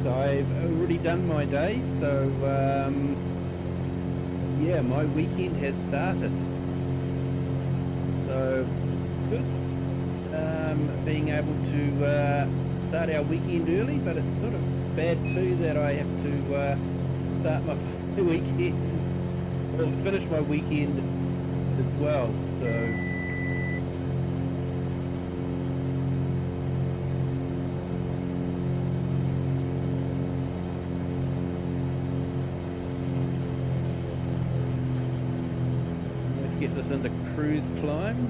[SPEAKER 1] I've already done my day, so yeah, my weekend has started. So good. Being able to start our weekend early, but it's sort of bad too that I have to start my weekend. Well, finish my weekend as well, so let's get this into cruise climb.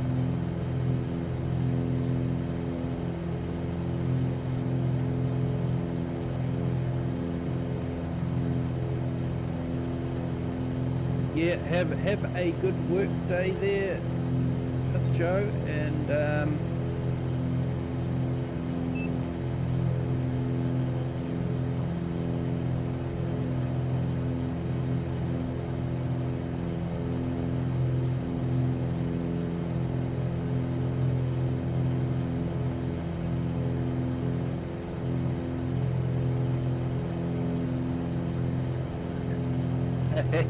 [SPEAKER 1] yeah, have a good work day there, Miss Joe, and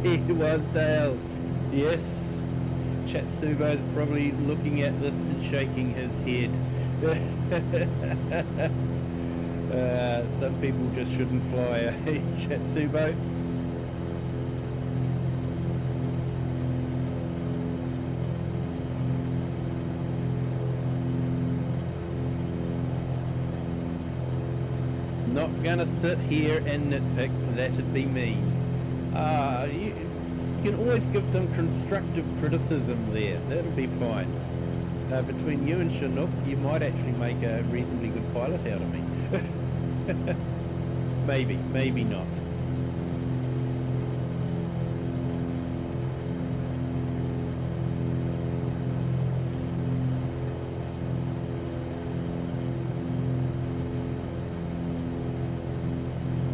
[SPEAKER 1] he was Dale. Yes, Chatsubo's probably looking at this and shaking his head. Some people just shouldn't fly, Chatsubo? Not gonna sit here and nitpick, that'd be mean. You can always give some constructive criticism there. That'll be fine. Between you and Chinook, you might actually make a reasonably good pilot out of me. Maybe not.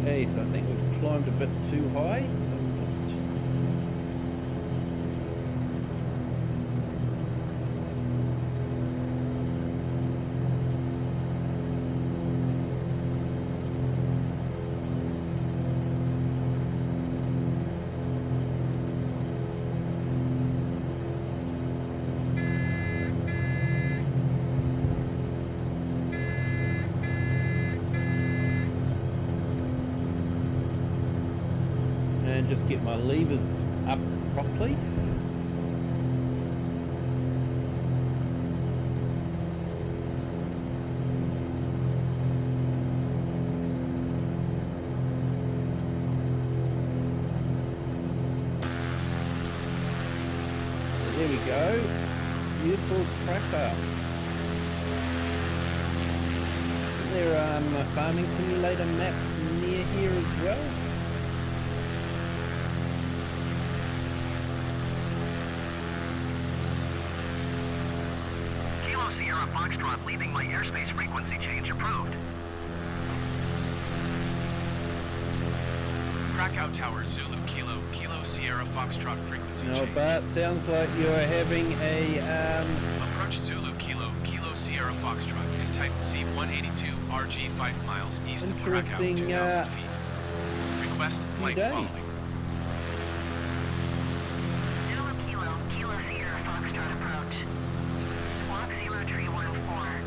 [SPEAKER 1] Okay, so I think we've climbed a bit too high, so I'm just... just get my levers up properly. There we go. Beautiful tractor. Is there a farming simulator map near here as well?
[SPEAKER 4] Foxtrot leaving my airspace frequency change approved.
[SPEAKER 2] Krakow Tower, Zulu Kilo, Kilo Sierra Foxtrot frequency
[SPEAKER 1] No,
[SPEAKER 2] change.
[SPEAKER 1] but sounds like you're having a
[SPEAKER 2] Approach Zulu Kilo, Kilo Sierra Foxtrot is type C182 RG 5 miles east of Krakow,
[SPEAKER 1] interesting
[SPEAKER 2] 2,000 feet. Request flight
[SPEAKER 1] days.
[SPEAKER 2] following.
[SPEAKER 3] Zulu Kilo, Kilo Sierra Foxtrot approach. Squawk 0314.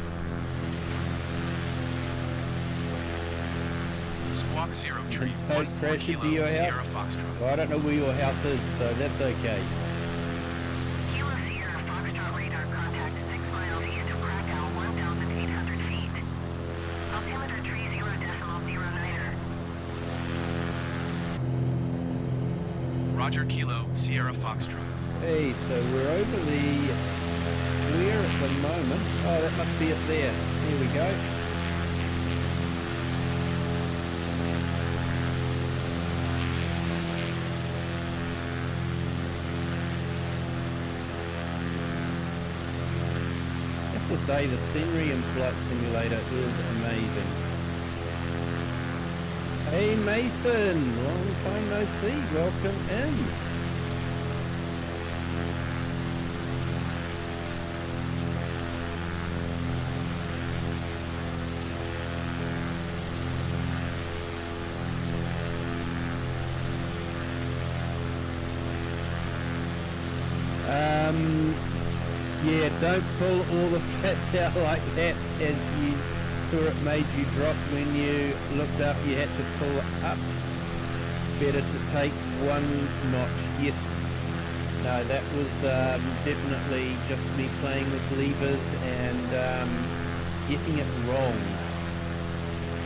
[SPEAKER 2] Squawk 0 tree
[SPEAKER 1] Don't
[SPEAKER 2] 14
[SPEAKER 1] crash into
[SPEAKER 2] Kilo
[SPEAKER 1] your
[SPEAKER 2] Sierra
[SPEAKER 1] house.
[SPEAKER 2] Foxtrot.
[SPEAKER 1] Well, I don't know where your house is, so that's okay.
[SPEAKER 3] Kilo Sierra Foxtrot radar contact 6 miles east of Krakow, 1,800 feet. Altimeter 30.09er.
[SPEAKER 2] Roger Kilo Sierra Foxtrot.
[SPEAKER 1] Hey, so we're over the square at the moment. Oh, that must be it there. Here we go. I have to say the scenery in Flight Simulator is amazing. Hey Mason, long time no see, welcome in. Yeah, don't pull all the flaps out like that, as you thought it made you drop when you looked up. You had to pull up. Better to take one notch. Yes. No, that was definitely just me playing with levers and getting it wrong.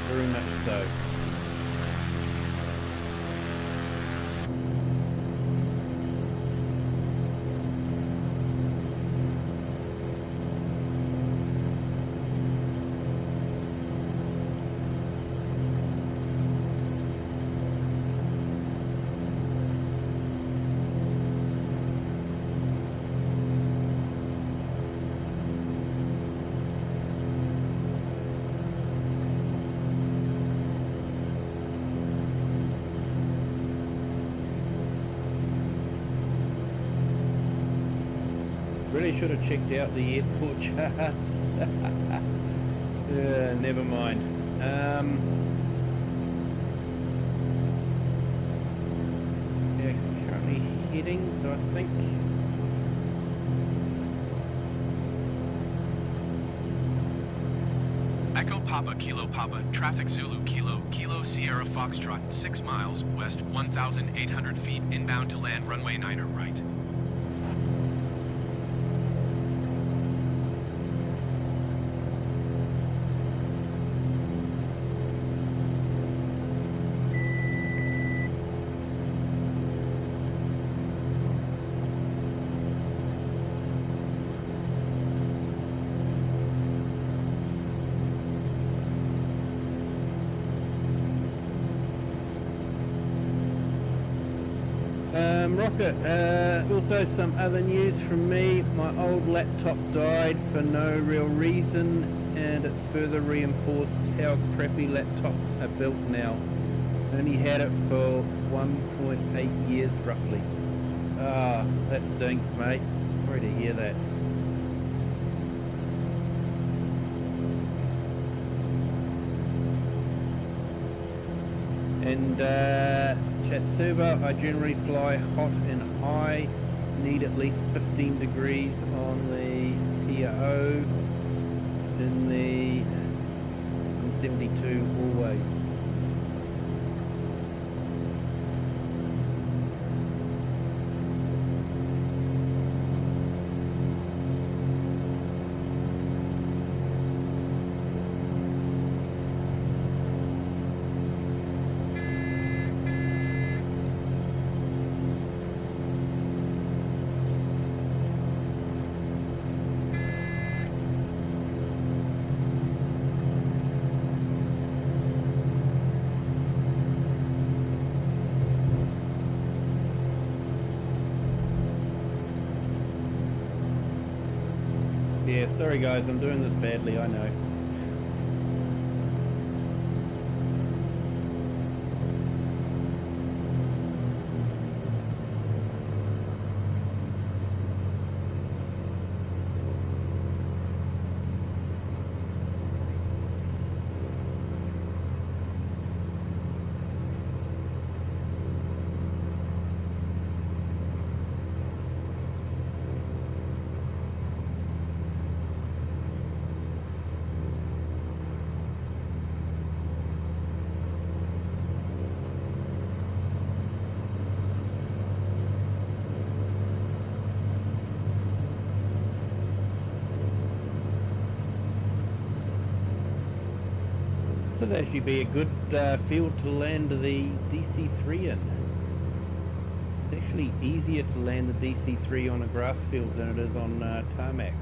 [SPEAKER 1] Very much so. Really should have checked out the airport charts. Never mind. Yeah, it's currently heading, so I think
[SPEAKER 2] Echo Papa Kilo Papa, traffic Zulu Kilo, Kilo Sierra Foxtrot, 6 miles, west 1,800 feet, inbound to land runway 9er right.
[SPEAKER 1] Rocket, also some other news from me. My old laptop died for no real reason, and it's further reinforced how crappy laptops are built now. Only had it for 1.8 years roughly. Ah, that stinks, mate. Sorry to hear that. And Chatsuba, I generally fly hot and high, need at least 15 degrees on the TRO, in the 72 always. Yeah, sorry guys, I'm doing this badly, I know. This would actually be a good field to land the DC-3 in. It's actually easier to land the DC-3 on a grass field than it is on tarmac.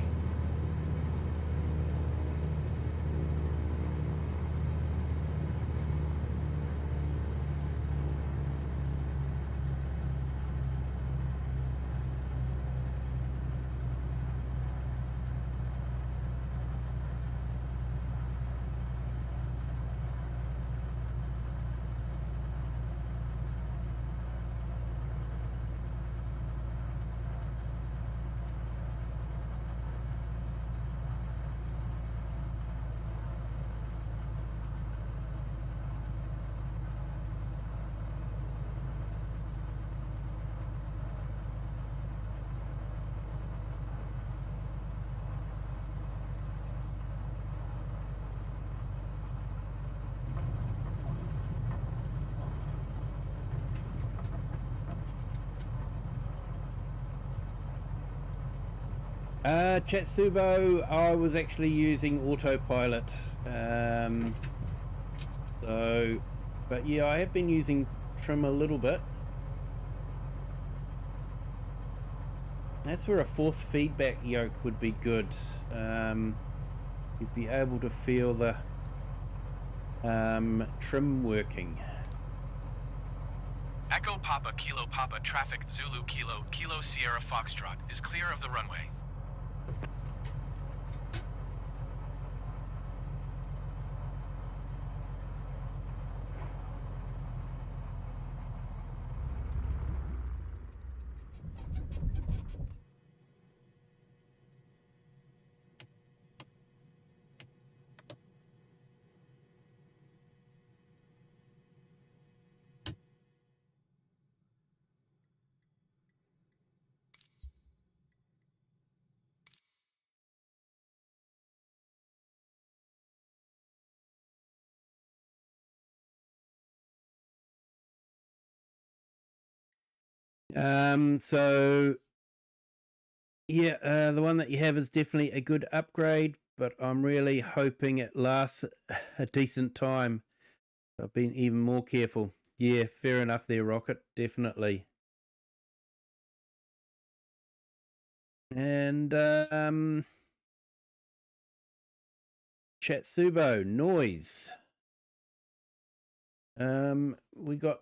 [SPEAKER 1] Chatsubo, I was actually using autopilot. But yeah, I have been using trim a little bit. That's where a force feedback yoke would be good. You'd be able to feel the trim working.
[SPEAKER 2] Echo Papa Kilo Papa, traffic Zulu Kilo, Kilo Sierra Foxtrot is clear of the runway.
[SPEAKER 1] So yeah, the one that you have is definitely a good upgrade, but I'm really hoping it lasts a decent time. I've been even more careful. Yeah, fair enough there, Rocket. Definitely. And Chatsubo, noise. We got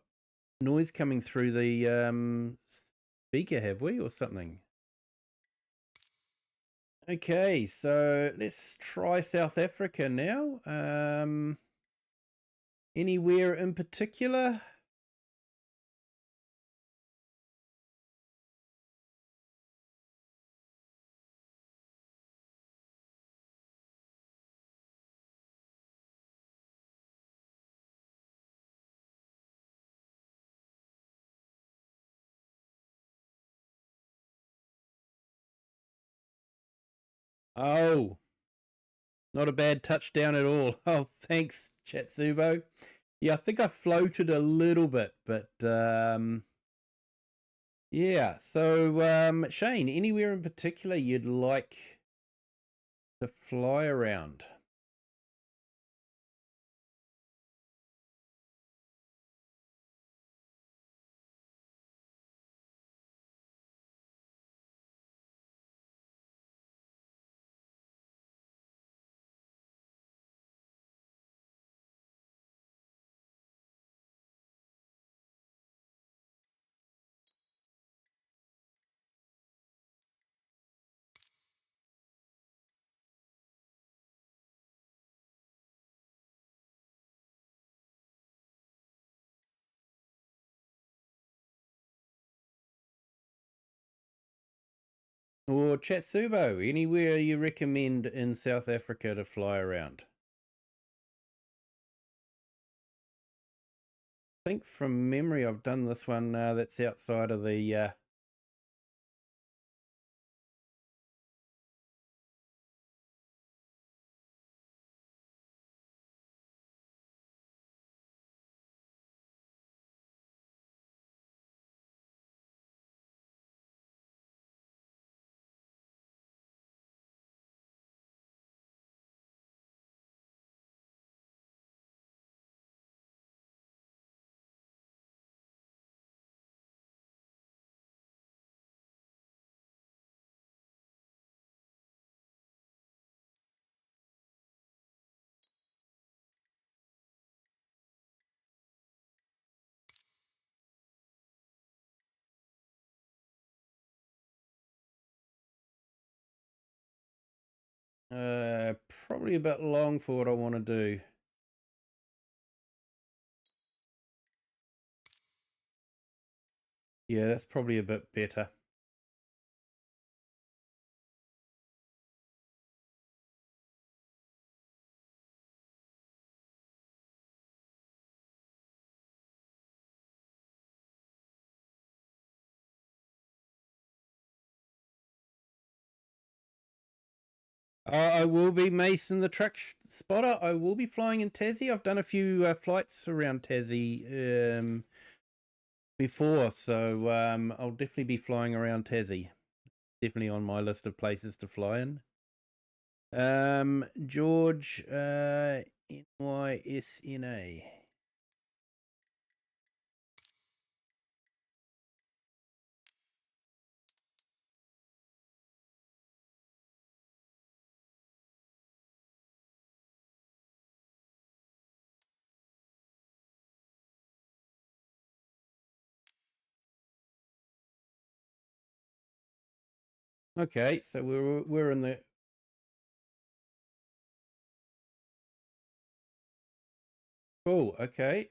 [SPEAKER 1] noise coming through the speaker, have we, or something? Okay, so let's try South Africa now. Anywhere in particular? Oh, not a bad touchdown at all. Oh, thanks, Chatsubo. Yeah, I think I floated a little bit, but yeah. So Shane, anywhere in particular you'd like to fly around? Or Chatsubo, anywhere you recommend in South Africa to fly around? I think from memory I've done this one that's outside of the probably a bit long for what I want to do. Yeah, that's probably a bit better. I will be Mason, the truck spotter. I will be flying in Tassie. I've done a few flights around Tassie before, so I'll definitely be flying around Tassie. Definitely on my list of places to fly in. George, NYSNA. Okay, so we're in the cool. Okay.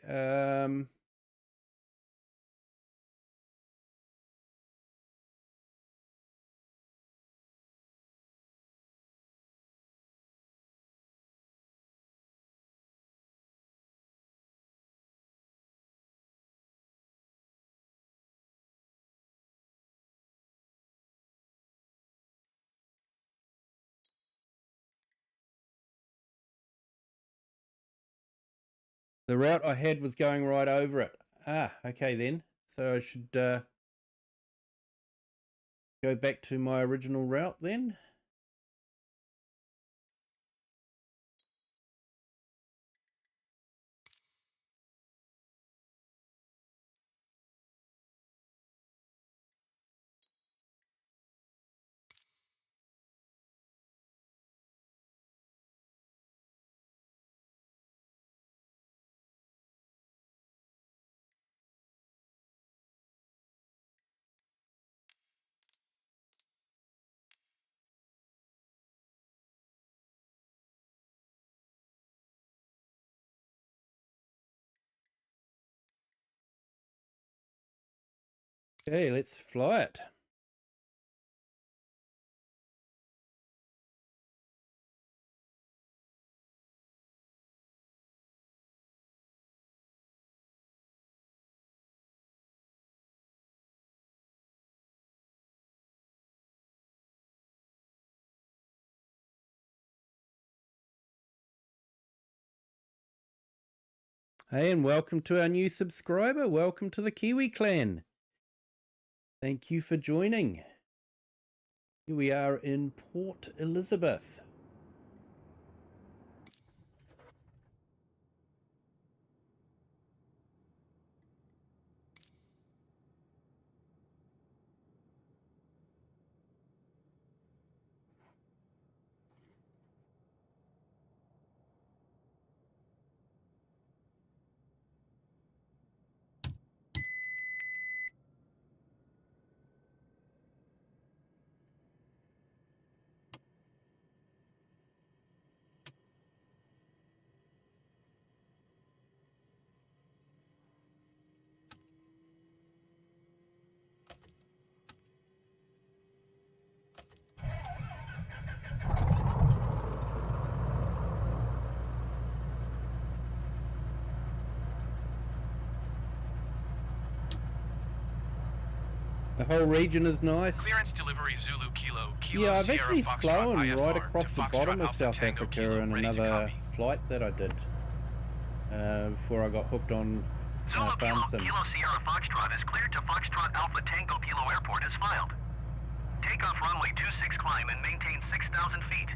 [SPEAKER 1] The route I had was going right over it. Ah, okay then. So I should go back to my original route then. Okay, let's fly it. Hey, and welcome to our new subscriber. Welcome to the Kiwi clan. Thank you for joining. Here we are in Port Elizabeth. The whole region is nice.
[SPEAKER 2] Clearance delivery Zulu Kilo, Kilo
[SPEAKER 1] Yeah, I've
[SPEAKER 2] Sierra
[SPEAKER 1] actually
[SPEAKER 2] Foxtrot
[SPEAKER 1] flown
[SPEAKER 2] IFR
[SPEAKER 1] right
[SPEAKER 2] to
[SPEAKER 1] across the
[SPEAKER 2] Foxtrot
[SPEAKER 1] bottom of
[SPEAKER 2] Alpha
[SPEAKER 1] South
[SPEAKER 2] Tango
[SPEAKER 1] Africa
[SPEAKER 2] Kilo,
[SPEAKER 1] in
[SPEAKER 2] ready to
[SPEAKER 1] another
[SPEAKER 2] copy.
[SPEAKER 1] flight that I did before I got hooked on
[SPEAKER 4] Zulu Kilo,
[SPEAKER 1] Farm Sim.
[SPEAKER 4] Kilo Sierra Foxtrot is cleared to Foxtrot Alpha Tango Kilo Airport as filed. Takeoff runway 26 climb and maintain 6,000 feet.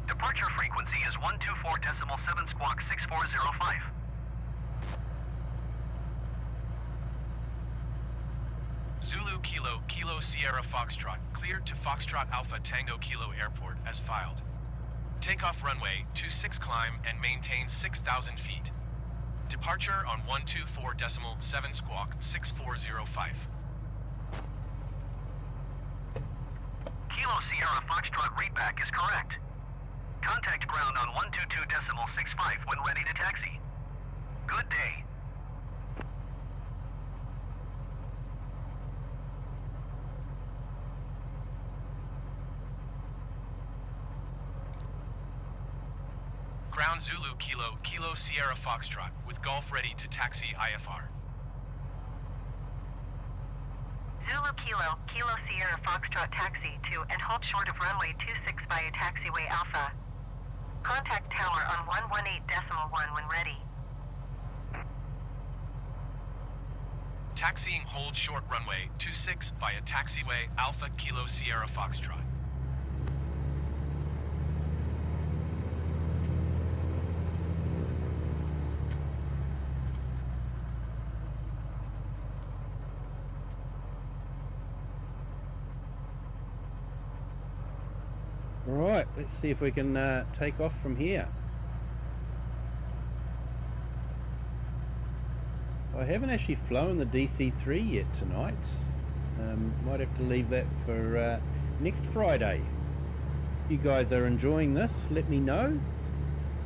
[SPEAKER 4] Departure frequency is 124.7 squawk 6405.
[SPEAKER 2] Zulu Kilo, Kilo Sierra Foxtrot, cleared to Foxtrot Alpha Tango Kilo Airport as filed. Takeoff runway 26 climb and maintain 6,000 feet. Departure on 124.7 squawk 6405.
[SPEAKER 4] Kilo Sierra Foxtrot readback is correct. Contact ground on 122.65 when ready to taxi. Good day.
[SPEAKER 2] Ground Zulu Kilo, Kilo Sierra Foxtrot, with Golf ready to taxi IFR.
[SPEAKER 3] Zulu Kilo, Kilo Sierra Foxtrot taxi to and hold short of runway 26 via taxiway Alpha. Contact tower on 118.1 when ready.
[SPEAKER 2] Taxiing hold short runway 26 via taxiway Alpha Kilo Sierra Foxtrot.
[SPEAKER 1] Right, let's see if we can take off from here. I haven't actually flown the DC-3 yet tonight. Might have to leave that for next Friday. If you guys are enjoying this, let me know.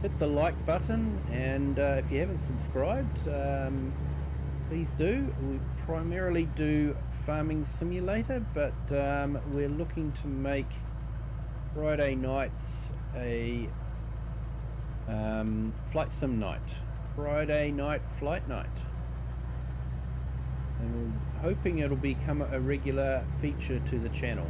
[SPEAKER 1] Hit the like button, and if you haven't subscribed, please do. We primarily do Farming Simulator, but we're looking to make Friday nights a flight sim night. Friday night flight night. And we're hoping it'll become a regular feature to the channel.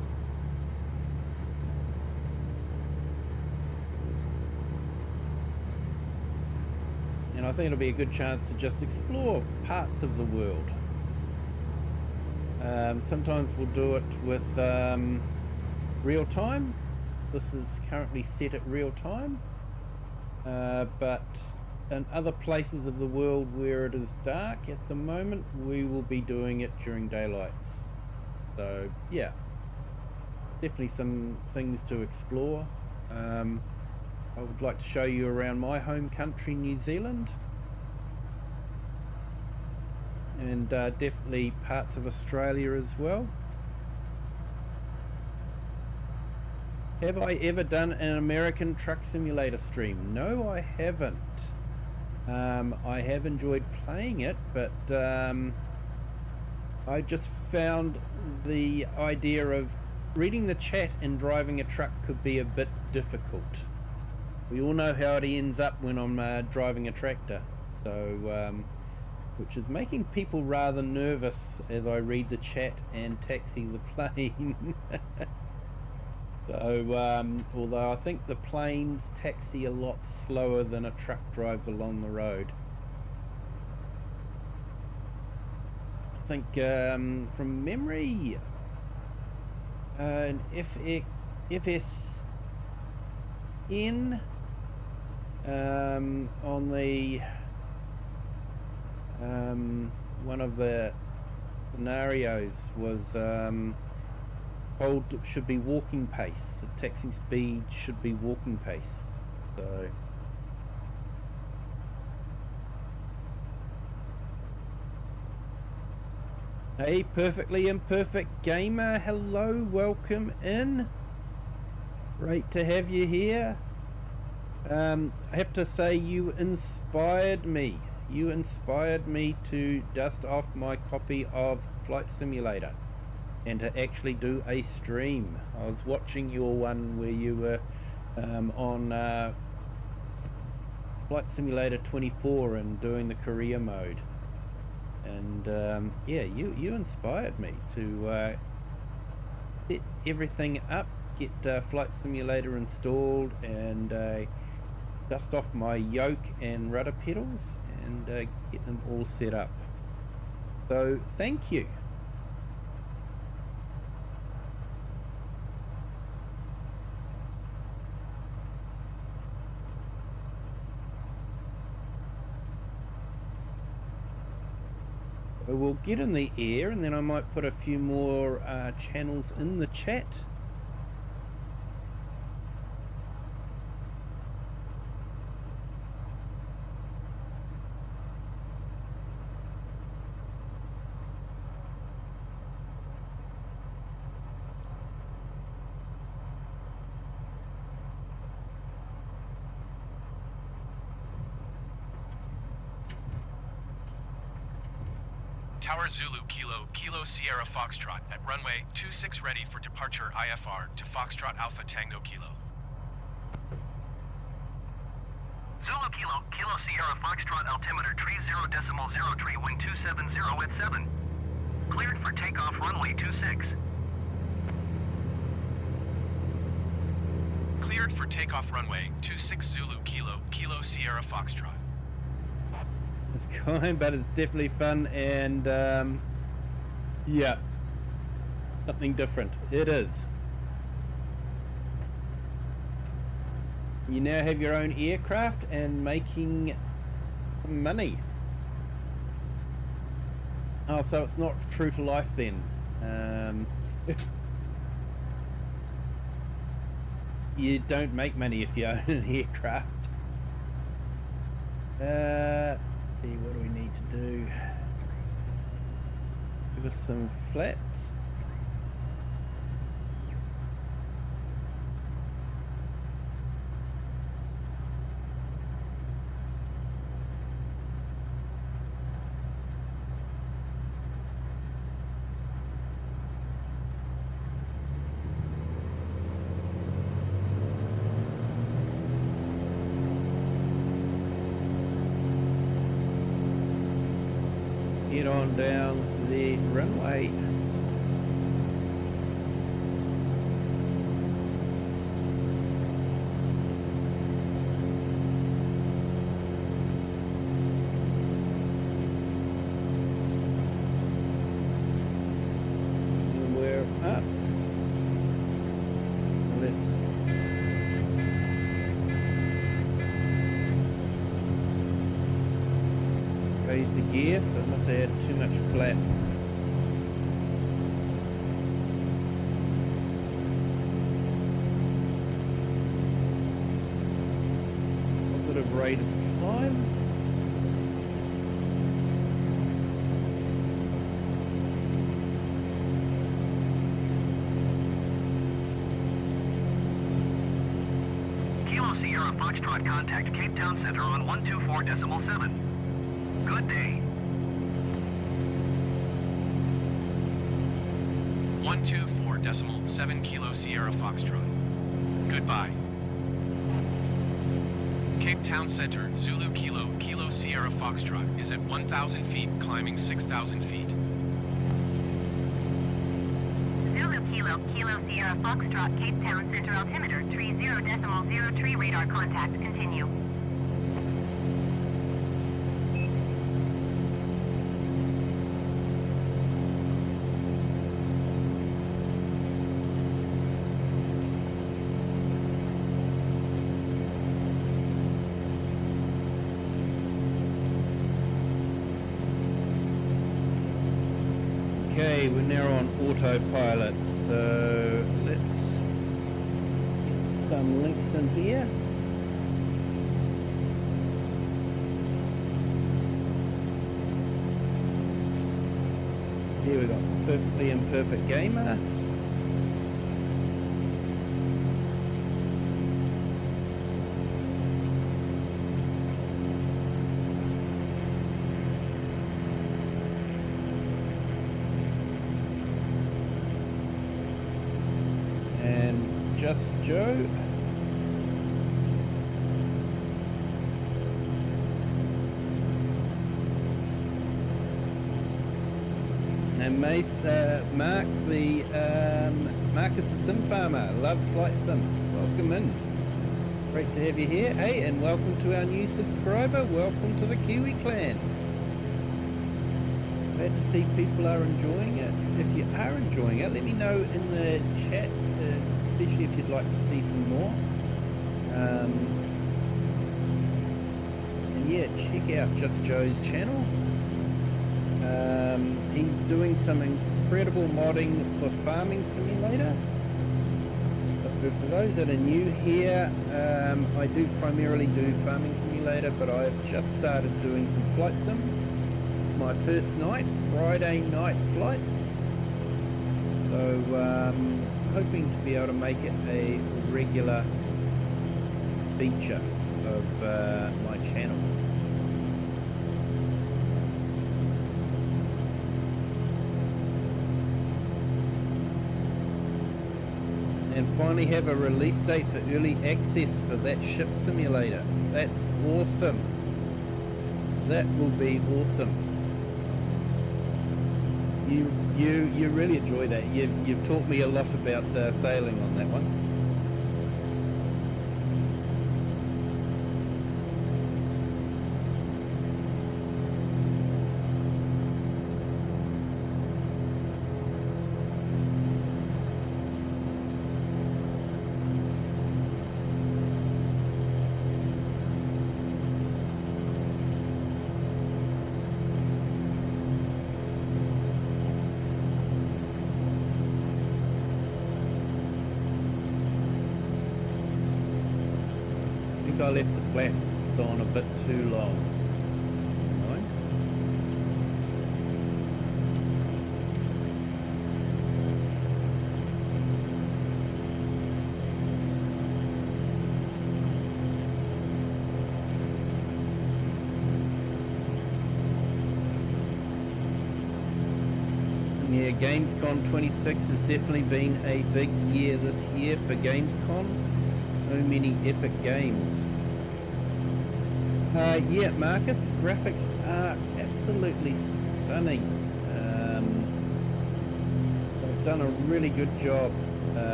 [SPEAKER 1] And I think it'll be a good chance to just explore parts of the world. Sometimes we'll do it with real time. This is currently set at real time, but in other places of the world where it is dark at the moment, we will be doing it during daylights. So yeah, definitely some things to explore. I would like to show you around my home country, New Zealand, and definitely parts of Australia as well. Have I ever done an American Truck Simulator stream? No, I haven't. I have enjoyed playing it, but I just found the idea of reading the chat and driving a truck could be a bit difficult. We all know how it ends up when I'm driving a tractor, so which is making people rather nervous as I read the chat and taxi the plane. So although I think the planes taxi a lot slower than a truck drives along the road. I think from memory, an FSN on the one of the scenarios was told should be walking pace. The taxing speed should be walking pace. So hey, Perfectly Imperfect Gamer, hello, welcome in. Great to have you here. I have to say, you inspired me. You inspired me to dust off my copy of Flight Simulator and to actually do a stream. I was watching your one where you were on Flight Simulator 24 and doing the career mode. And yeah, you inspired me to set everything up, get Flight Simulator installed, and dust off my yoke and rudder pedals and get them all set up. So thank you. We'll get in the air, and then I might put a few more channels in the chat.
[SPEAKER 2] Tower Zulu Kilo Sierra Foxtrot at runway 26 ready for departure IFR to Foxtrot Alpha Tango Kilo.
[SPEAKER 4] Zulu Kilo Sierra Foxtrot altimeter tree 0.03 wing 270 at 7. Cleared for takeoff runway 26.
[SPEAKER 2] Cleared for takeoff runway 26 Zulu Kilo Sierra Foxtrot.
[SPEAKER 1] It's kind, but it's definitely fun, and yeah, something different. It is. You now have your own aircraft and making money. Oh, so it's not true to life then. You don't make money if you own an aircraft. What do we need to do? Give us some flaps. Head on down the runway. the gear, so I must have had too much flap. Positive rate of climb.
[SPEAKER 4] Kilo Sierra Foxtrot, contact Cape Town Center on 124.7. Good day.
[SPEAKER 2] 124.7 Kilo Sierra Foxtrot. Goodbye. Cape Town Center, Zulu Kilo, Kilo Sierra Foxtrot is at 1,000 feet, climbing 6,000 feet.
[SPEAKER 3] Zulu Kilo, Kilo Sierra Foxtrot, Cape Town Center altimeter 30.03 radar contact. Continue.
[SPEAKER 1] Okay, we're now on autopilot, so let's get some links in here. Here we got Perfectly Imperfect Gamer. Just Joe. And Mace, Mark, Marcus the Sim Farmer. Love Flight Sim. Welcome in. Great to have you here. Hey, and welcome to our new subscriber. Welcome to the Kiwi clan. Glad to see people are enjoying it. If you are enjoying it, let me know in the chat. Especially if you'd like to see some more. And yeah, check out Just Joe's channel. He's doing some incredible modding for Farming Simulator. But for those that are new here, I do primarily do Farming Simulator, but I've just started doing some flight sim. My first night, Friday night flights. So hoping to be able to make it a regular feature of my channel. And finally have a release date for early access for that ship simulator. That's awesome. That will be awesome. You really enjoy that. You've taught me a lot about sailing on that one. I left the flaps on a bit too long. Right. Yeah, Gamescom 26 has definitely been a big year this year for Gamescom. So many epic games. Yeah, Marcus, graphics are absolutely stunning. They've done a really good job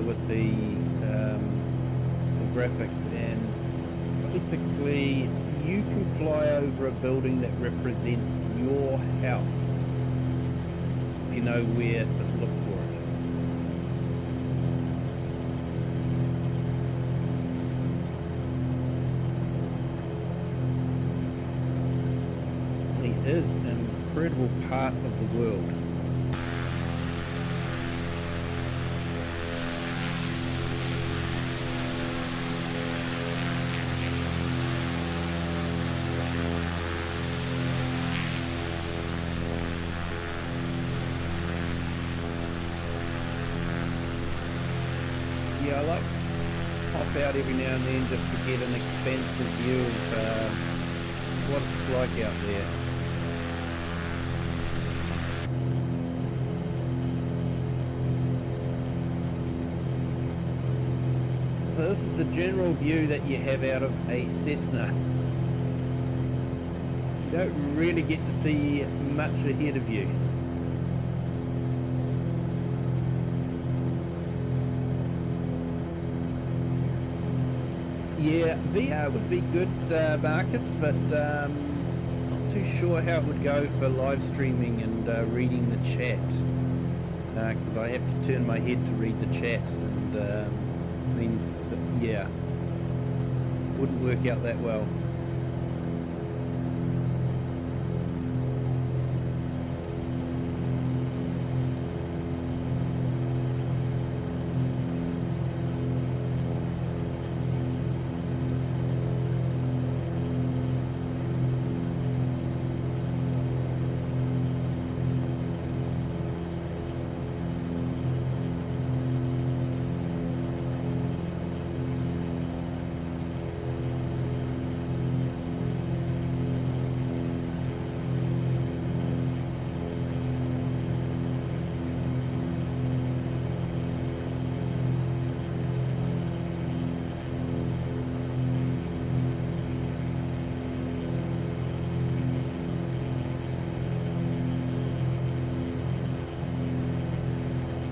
[SPEAKER 1] with the graphics, and basically you can fly over a building that represents your house if you know where to look for it. is an incredible part of the world. Yeah, I like to pop out every now and then just to get an expansive view of what it's like out there. So this is the general view that you have out of a Cessna. You don't really get to see much ahead of you. Yeah, VR would be good, Marcus, but not too sure how it would go for live streaming and reading the chat, because I have to turn my head to read the chat, and means, yeah, wouldn't work out that well.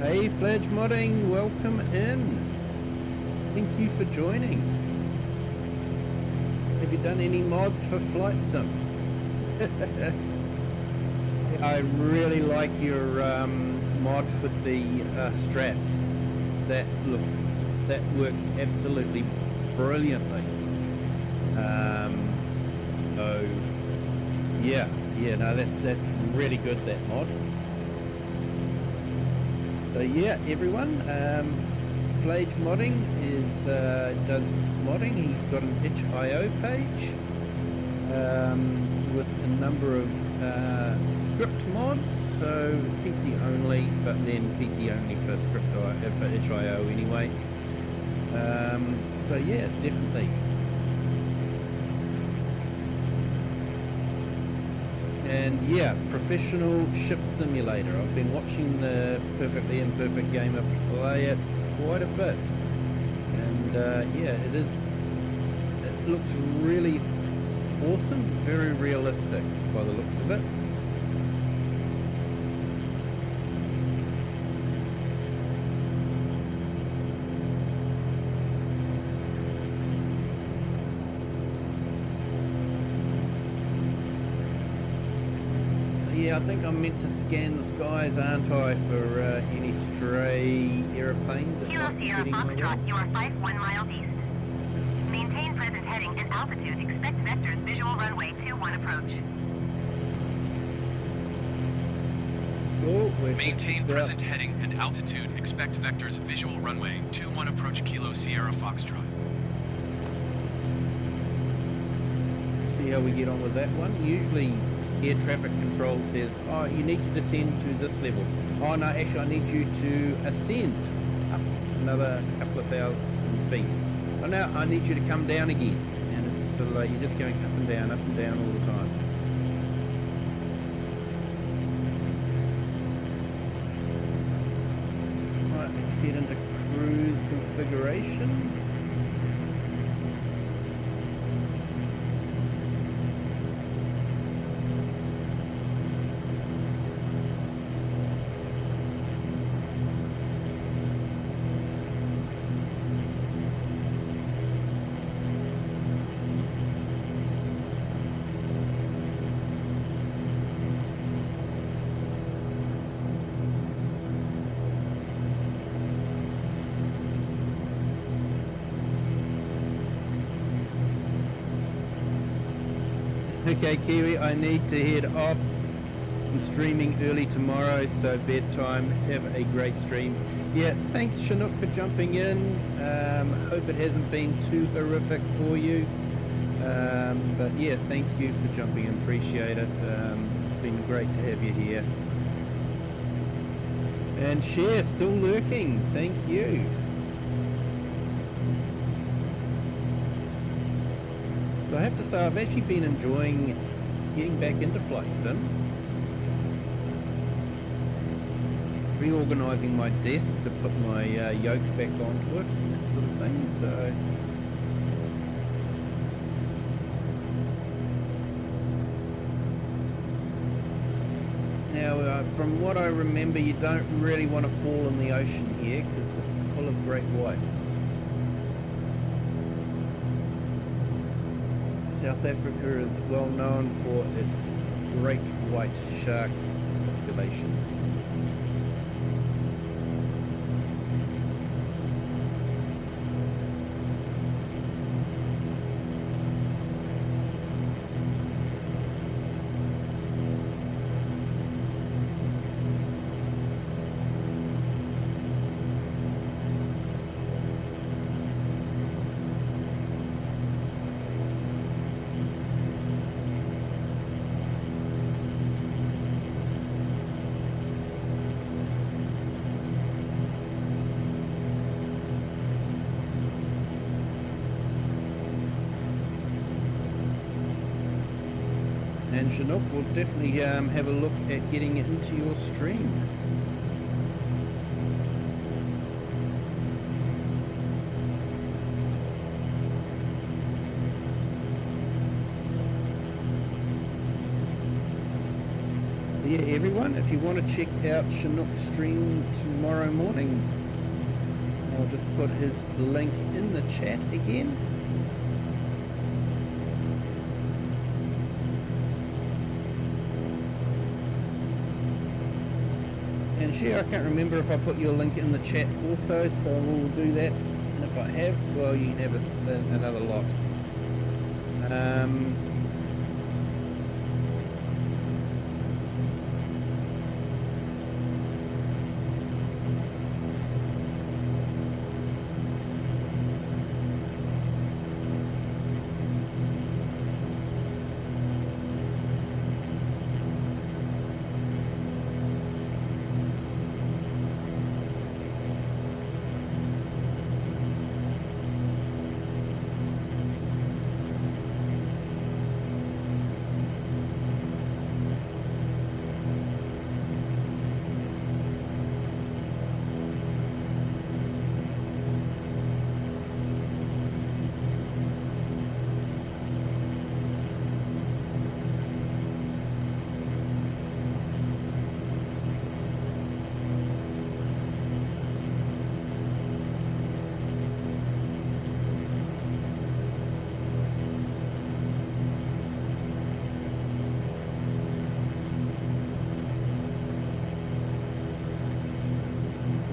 [SPEAKER 1] Hey Pledge Modding, welcome in. Thank you for joining. Have you done any mods for Flight Sim? I really like your mod for the straps. That works absolutely brilliantly. So yeah, no, that's really good, that mod. So yeah, everyone, Flage Modding does modding. He's got an itch.io page with a number of script mods, so PC only, but then PC only for for itch.io anyway. So yeah, definitely. And yeah, professional ship simulator. I've been watching the Perfectly Imperfect gamer play it quite a bit, and yeah, it looks really awesome, very realistic by the looks of it. Yeah, I think I'm meant to scan the skies, aren't I, for any stray aeroplanes that
[SPEAKER 3] Kilo
[SPEAKER 1] might be
[SPEAKER 3] Sierra
[SPEAKER 1] heading my way.
[SPEAKER 3] Foxtrot, you are 51 miles east. Maintain present heading and altitude. Expect vectors visual runway 21 approach.
[SPEAKER 1] Oh, we're just
[SPEAKER 2] Maintain
[SPEAKER 1] about-
[SPEAKER 2] present heading and altitude. Expect vectors visual runway 21 approach Kilo Sierra Foxtrot.
[SPEAKER 1] See how we get on with that one. Usually air traffic control says, oh, you need to descend to this level. Oh no, actually I need you to ascend up another couple of thousand feet. Oh no, I need you to come down again. And it's sort of like you're just going up and down all the time. Right, let's get into cruise configuration. Okay, Kiwi, I need to head off. I'm streaming early tomorrow, so bedtime. Have a great stream. Yeah, thanks Chinook for jumping in. Hope it hasn't been too horrific for you. But yeah, thank you for jumping in. Appreciate it. It's been great to have you here. And Cher, still lurking. Thank you. So I have to say, I've actually been enjoying getting back into Flight Sim. Reorganising my desk to put my yoke back onto it and that sort of thing. So now, from what I remember, you don't really want to fall in the ocean here because it's full of great whites. South Africa is well known for its great white shark population. And Chinook will definitely have a look at getting into your stream. Yeah, everyone, if you want to check out Chinook's stream tomorrow morning, I'll just put his link in the chat again. And Cher, I can't remember if I put your link in the chat also, so we'll do that. And if I have, well, you can have another lot.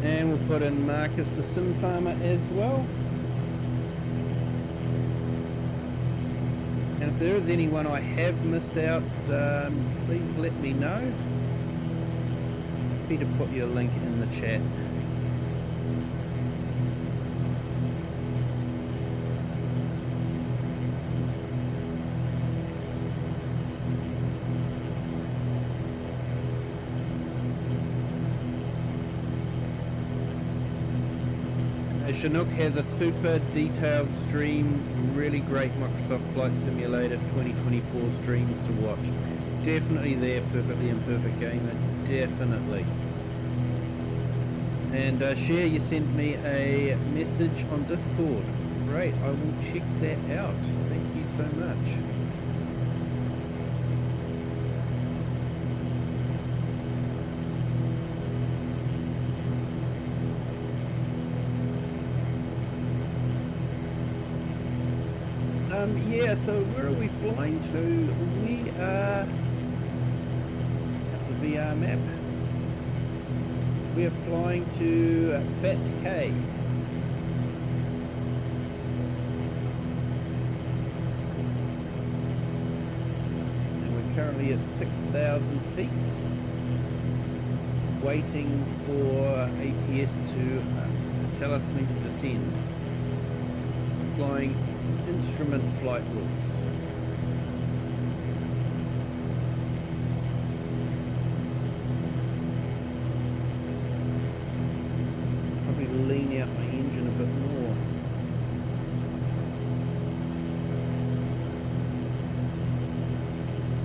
[SPEAKER 1] And we'll put in Marcus the Sim Farmer as well. And if there is anyone I have missed out, please let me know. Happy to put your link in the chat. Chinook has a super detailed stream, really great Microsoft Flight Simulator 2024 streams to watch. Definitely there, Perfectly Imperfect Gamer, definitely. And Cher, you sent me a message on Discord. Great, I will check that out. Thank you so much. Yeah, so where are we flying to? We are at the VR map. We are flying to Fat K. currently at 6,000 feet. Waiting for ATS to tell us when to descend. Flying instrument flight rules. Probably lean out my engine a bit more.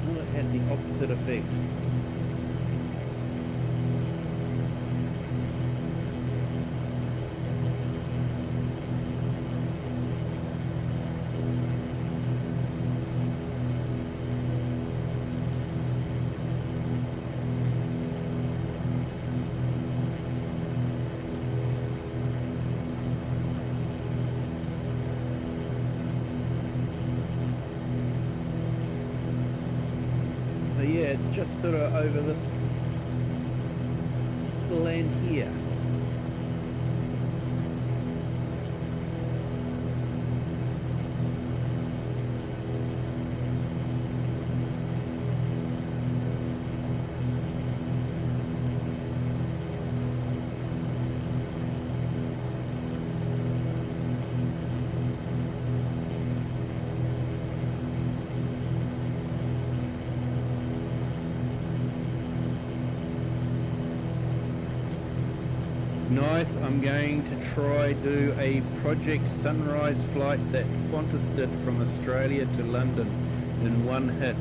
[SPEAKER 1] Well, it had the opposite effect. But yeah, it's just sort of over this land here. Nice, I'm going to try do a Project Sunrise flight that Qantas did from Australia to London in one hit.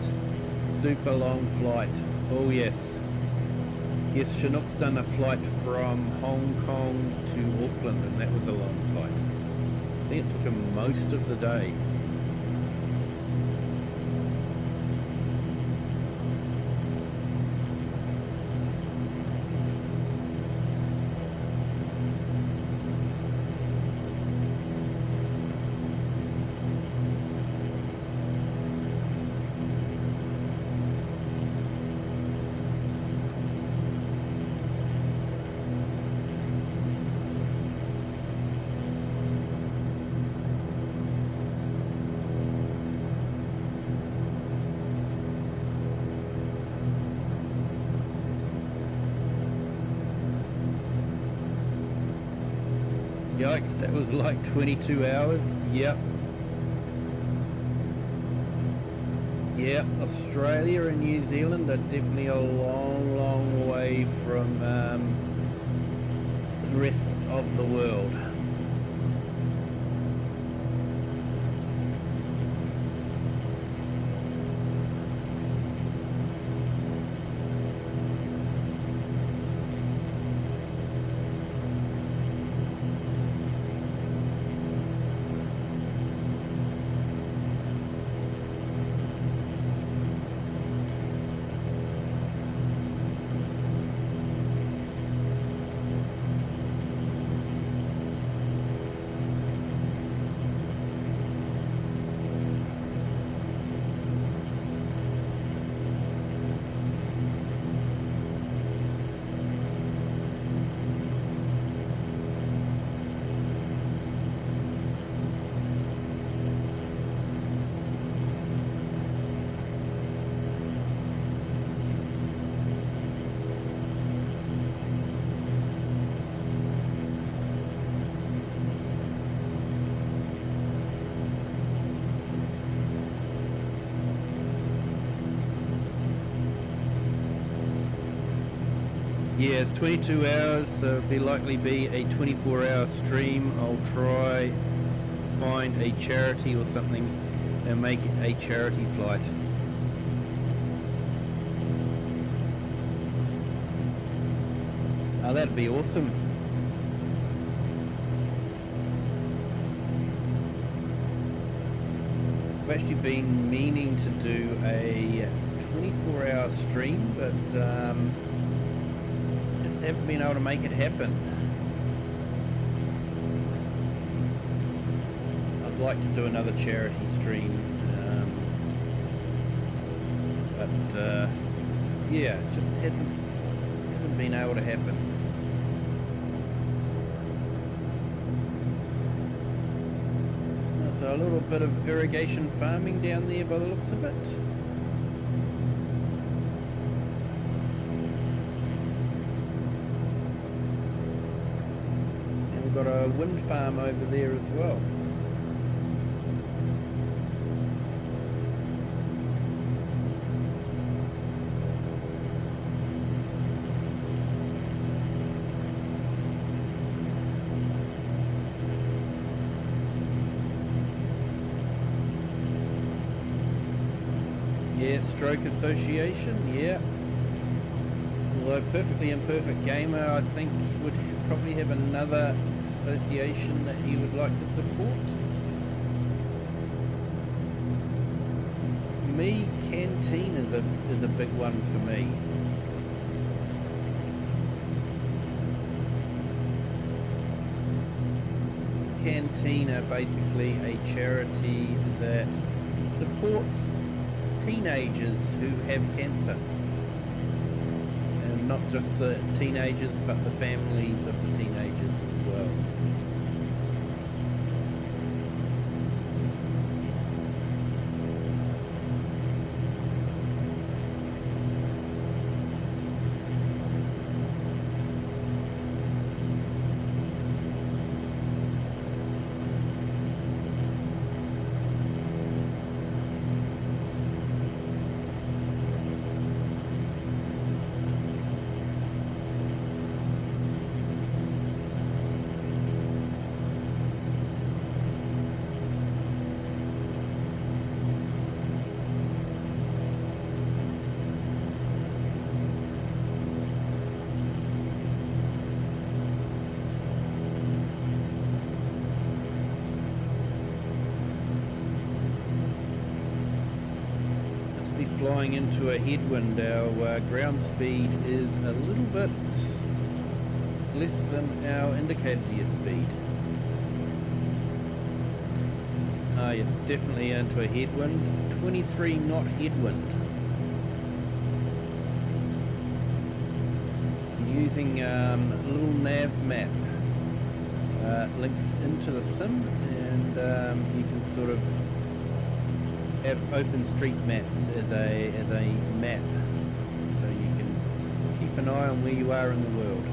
[SPEAKER 1] Super long flight. Oh yes. Yes, Chinook's done a flight from Hong Kong to Auckland and that was a long flight. I think it took him most of the day. Yikes, that was like 22 hours. Yep. Yep, Australia and New Zealand are definitely a long, long way from the rest of the world. Yeah, it's 22 hours, so it'll be likely be a 24-hour stream. I'll try find a charity or something and make it a charity flight. Oh, that'd be awesome. I've actually been meaning to do a 24-hour stream, but just haven't been able to make it happen. I'd like to do another charity stream, but yeah, it just hasn't been able to happen. So a little bit of irrigation farming down there by the looks of it. got a wind farm over there as well. Yeah, Stroke Association, yeah. Although Perfectly Imperfect Gamer, I think, would probably have another association that he would like to support. Me, Canteen is a big one for me. Canteen are basically a charity that supports teenagers who have cancer. And not just the teenagers, but the families of the teenagers as well. Flying into a headwind, our ground speed is a little bit less than our indicated airspeed. You're definitely into a headwind, 23 knot headwind. I'm using a little nav map, links into the sim, and you can sort of have OpenStreetMaps as a map, so you can keep an eye on where you are in the world.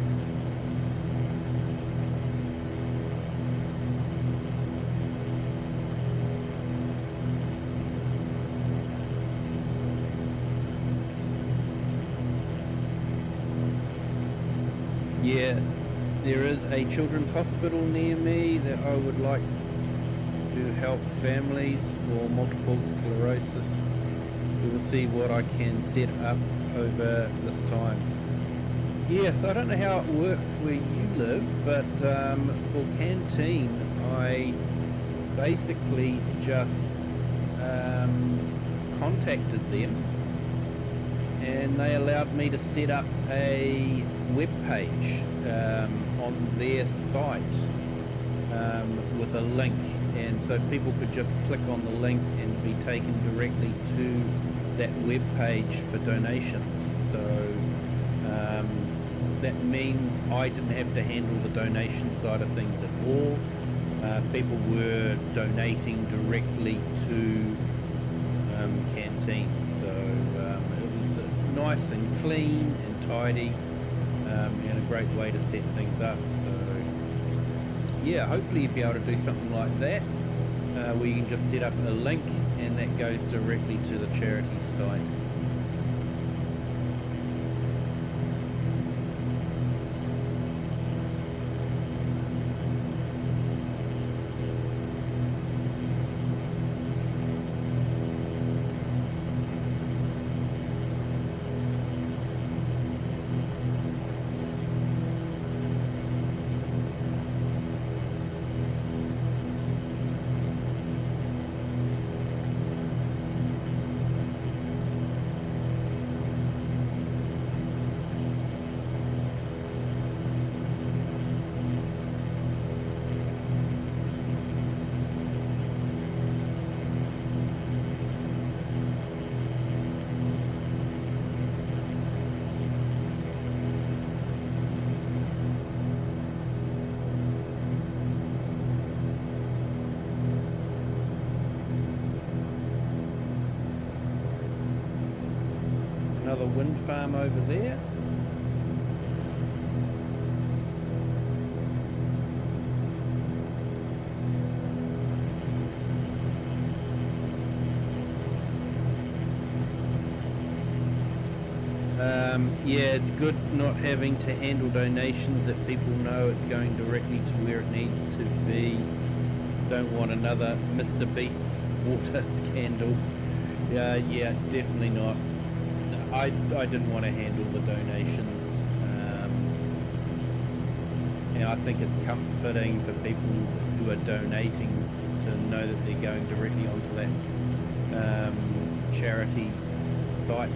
[SPEAKER 1] Yeah, there is a children's hospital near me that I would like to help families or multiple sclerosis. We will see what I can set up over this time. Yes, I don't know how it works where you live, but for Canteen I basically just contacted them and they allowed me to set up a web page on their site with a link, and so people could just click on the link and be taken directly to that web page for donations. So that means I didn't have to handle the donation side of things at all. People were donating directly to Canteen, so it was nice and clean and tidy, and a great way to set things up. So yeah, hopefully you'll be able to do something like that, where you can just set up a link and that goes directly to the charity site. Another wind farm over there. Yeah, it's good not having to handle donations, that people know it's going directly to where it needs to be. Don't want another Mr. Beast's water scandal. Yeah, definitely not. I didn't want to handle the donations. I think it's comforting for people who are donating to know that they're going directly onto that charity's site.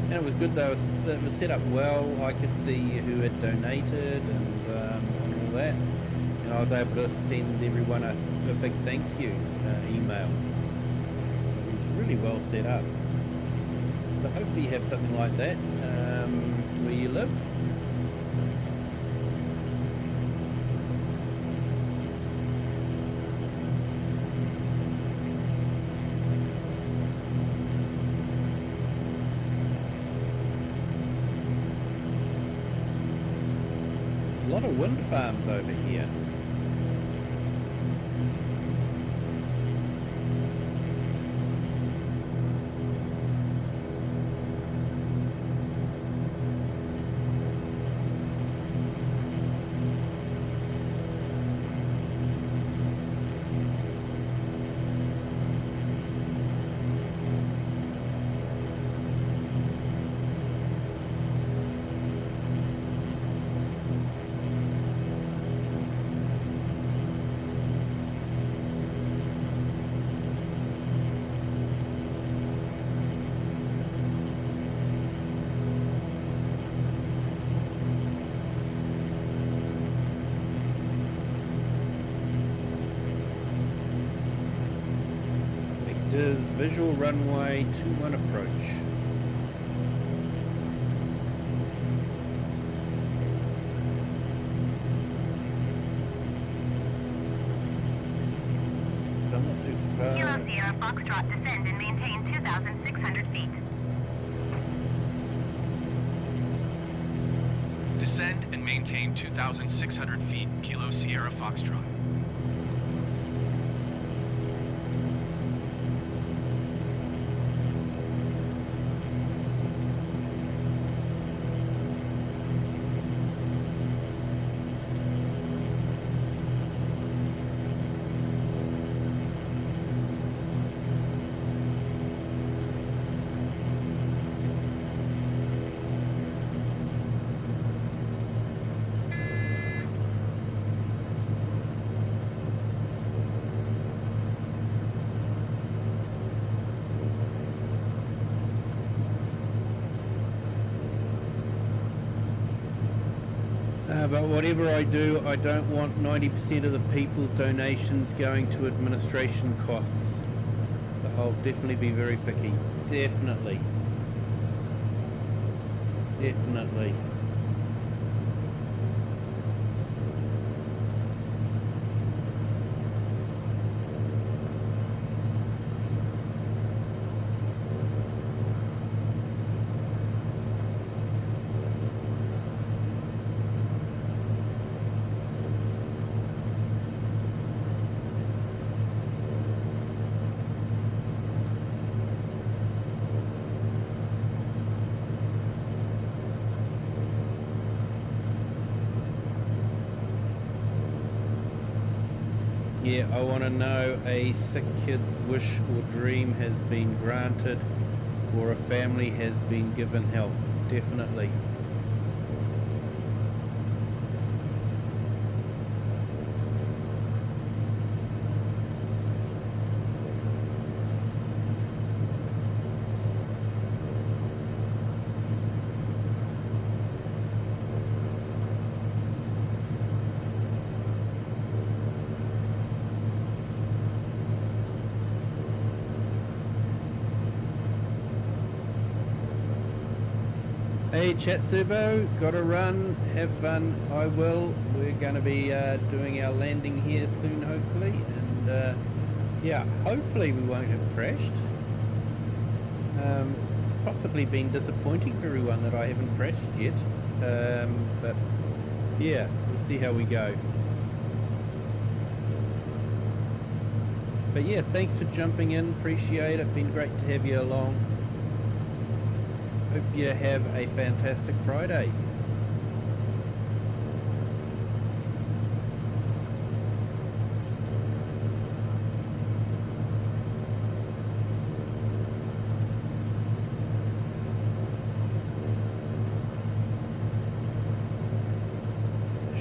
[SPEAKER 1] And it was good, it was set up well. I could see who had donated and all that. And I was able to send everyone a big thank you email. It was really well set up. So hopefully you have something like that where you live. A lot of wind farms over here. Is visual runway 21 approach. I'm not too far.
[SPEAKER 3] Kilo Sierra Foxtrot, descend and maintain 2,600 feet.
[SPEAKER 2] Descend and maintain 2,600 feet, Kilo Sierra Foxtrot.
[SPEAKER 1] But whatever I do, I don't want 90% of the people's donations going to administration costs. So I'll definitely be very picky. Definitely. Definitely. Yeah, I want to know a sick kid's wish or dream has been granted, or a family has been given help. Definitely. Hey Chatsubo, gotta run, have fun, I will. We're going to be doing our landing here soon hopefully, and yeah, hopefully we won't have crashed. It's possibly been disappointing for everyone that I haven't crashed yet, but yeah, we'll see how we go. But yeah, thanks for jumping in. Appreciate it. Been great to have you along. Hope you have a fantastic Friday.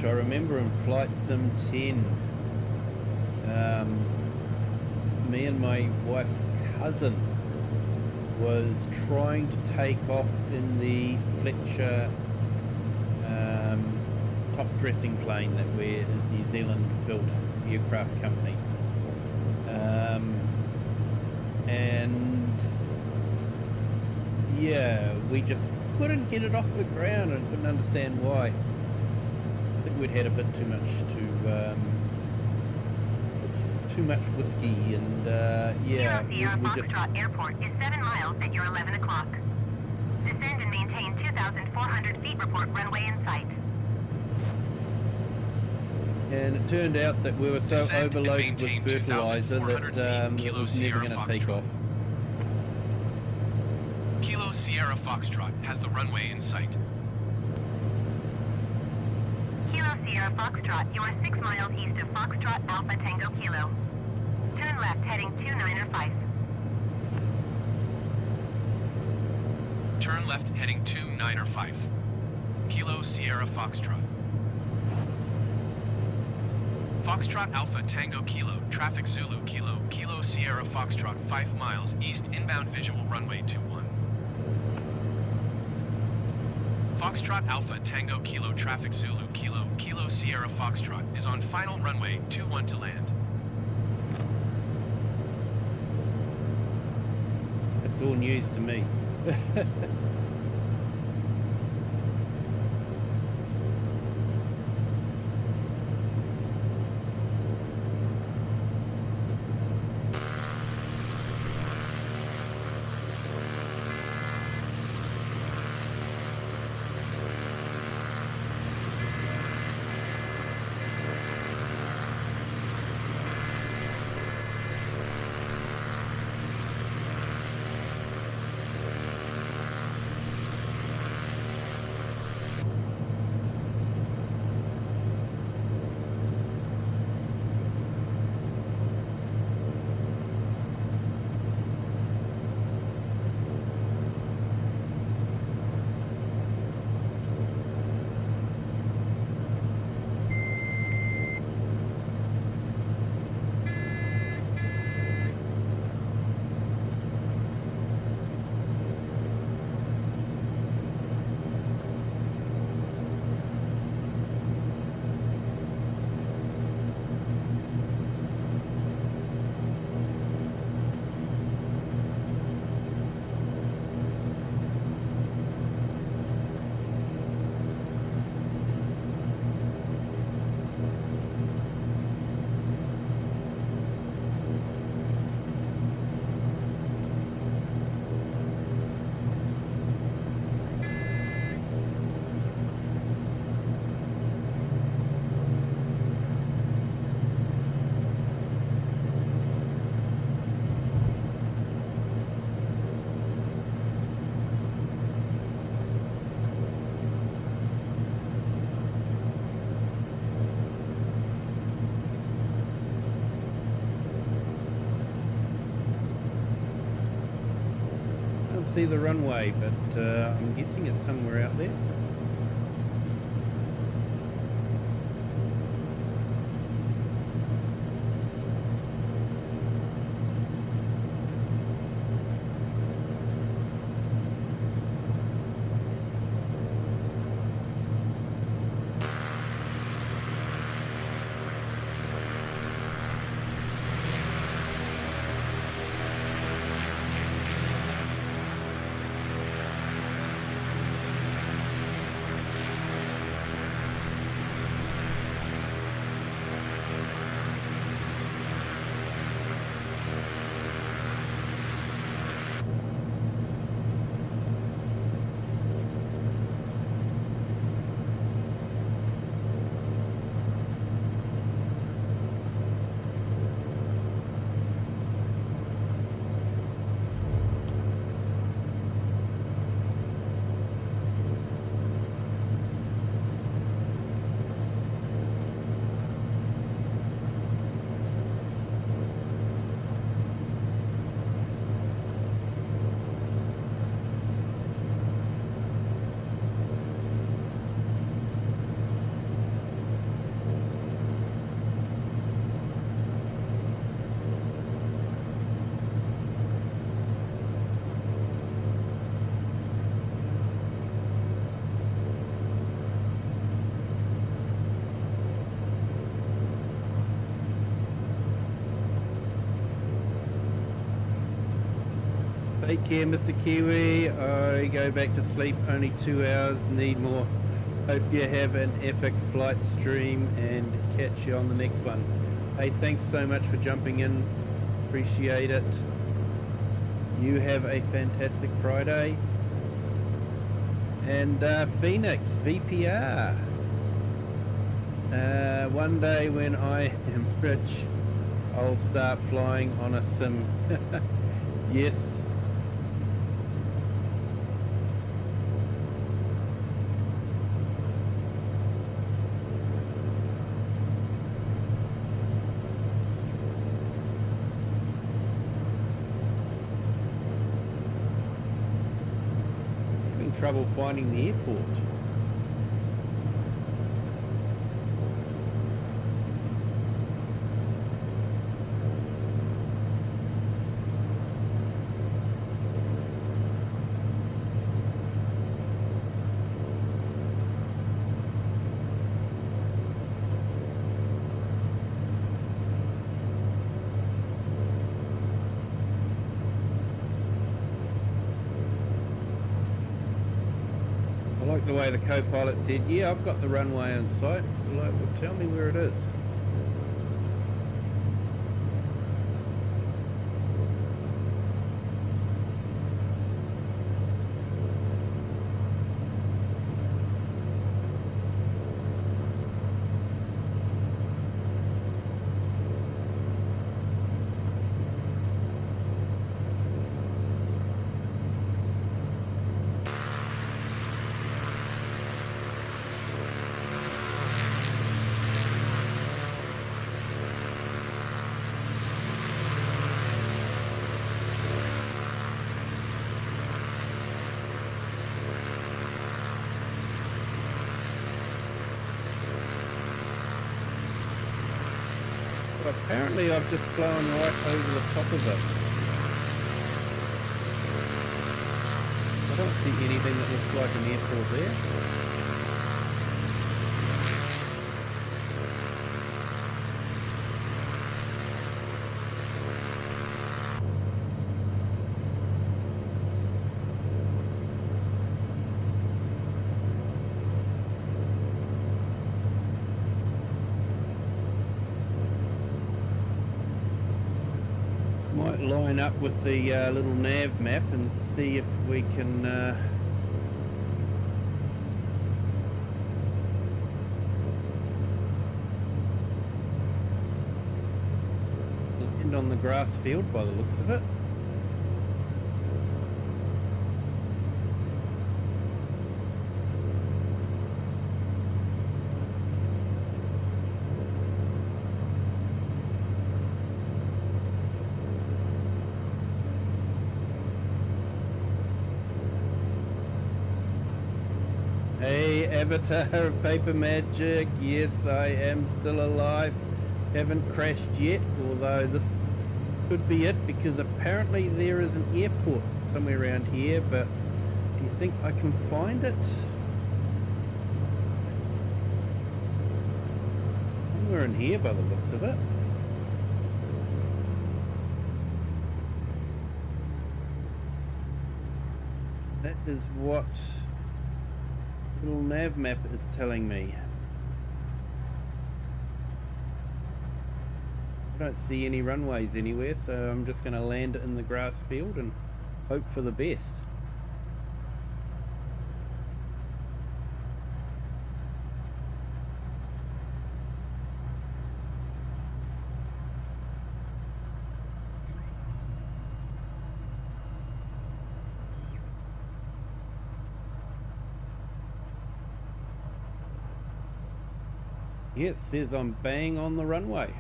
[SPEAKER 1] I remember in Flight Sim 10, me and my wife's cousin was trying to take off in the Fletcher top dressing plane that is New Zealand built aircraft company, and yeah, we just couldn't get it off the ground and couldn't understand why. I think we'd had a bit too much whiskey, and yeah,
[SPEAKER 3] Sierra
[SPEAKER 1] we just...
[SPEAKER 3] Foxtrot Airport is 7 miles at your 11 o'clock. Descend and maintain 2,400 feet. Report runway in sight.
[SPEAKER 1] And it turned out that we were so
[SPEAKER 2] Descend and
[SPEAKER 1] overloaded with
[SPEAKER 2] maintain
[SPEAKER 1] fertilizer
[SPEAKER 2] 2,400
[SPEAKER 1] that
[SPEAKER 2] feet,
[SPEAKER 1] it
[SPEAKER 2] Kilo
[SPEAKER 1] was never
[SPEAKER 2] Sierra
[SPEAKER 1] going to take
[SPEAKER 2] Foxtrot.
[SPEAKER 1] off.
[SPEAKER 2] Kilo Sierra Foxtrot has the runway in sight.
[SPEAKER 3] Kilo Sierra Foxtrot, you are 6 miles east of Foxtrot Alpha Tango Kilo. Turn left heading 295.
[SPEAKER 2] Turn left heading 295. Kilo Sierra Foxtrot. Foxtrot Alpha Tango Kilo, traffic Zulu Kilo, Kilo Sierra Foxtrot 5 miles east inbound visual runway 21. Foxtrot Alpha Tango Kilo, traffic Zulu Kilo, Kilo Sierra Foxtrot is on final runway 21 to land.
[SPEAKER 1] It's all news to me. See the runway, but I'm guessing it's somewhere out there. Take care, Mr. Kiwi. I go back to sleep. Only 2 hours. Need more. Hope you have an epic flight stream and catch you on the next one. Hey, thanks so much for jumping in. Appreciate it. You have a fantastic Friday. And Phoenix, VPR. One day when I am rich, I'll start flying on a sim. Yes. Having trouble finding the airport. The way the co-pilot said, yeah, I've got the runway in sight. So like, well, tell me where it is. Apparently I've just flown right over the top of it. I don't see anything that looks like an airport there. Line up with the little nav map and see if we can land on the grass field by the looks of it. Hey, Avatar of Paper Magic, yes, I am still alive. Haven't crashed yet, although this could be it because apparently there is an airport somewhere around here, but do you think I can find it? Somewhere in here by the looks of it. That is what little nav map is telling me. I don't see any runways anywhere, so I'm just going to land in the grass field and hope for the best. Yeah, it says I'm bang on the runway.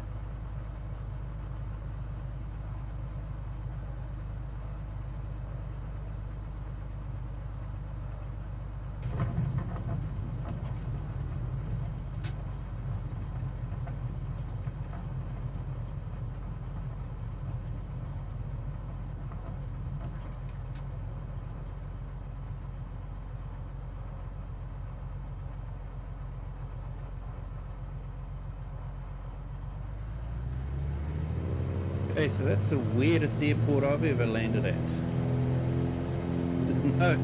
[SPEAKER 1] Okay, so that's the weirdest airport I've ever landed at. no.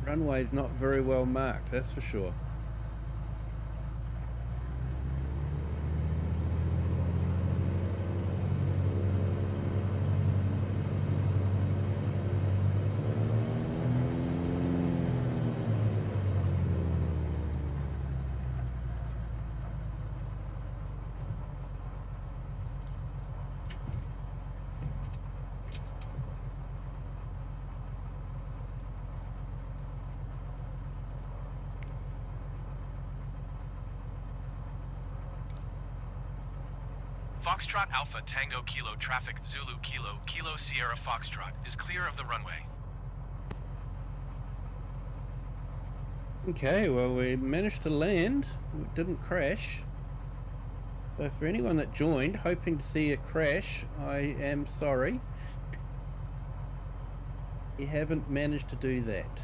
[SPEAKER 1] Runway's not very well marked, that's for sure.
[SPEAKER 2] Foxtrot Alpha Tango Kilo traffic Zulu Kilo Kilo Sierra Foxtrot is clear of the runway.
[SPEAKER 1] Okay, well, we managed to land. We didn't crash. So for anyone that joined hoping to see a crash, I am sorry. You haven't managed to do that.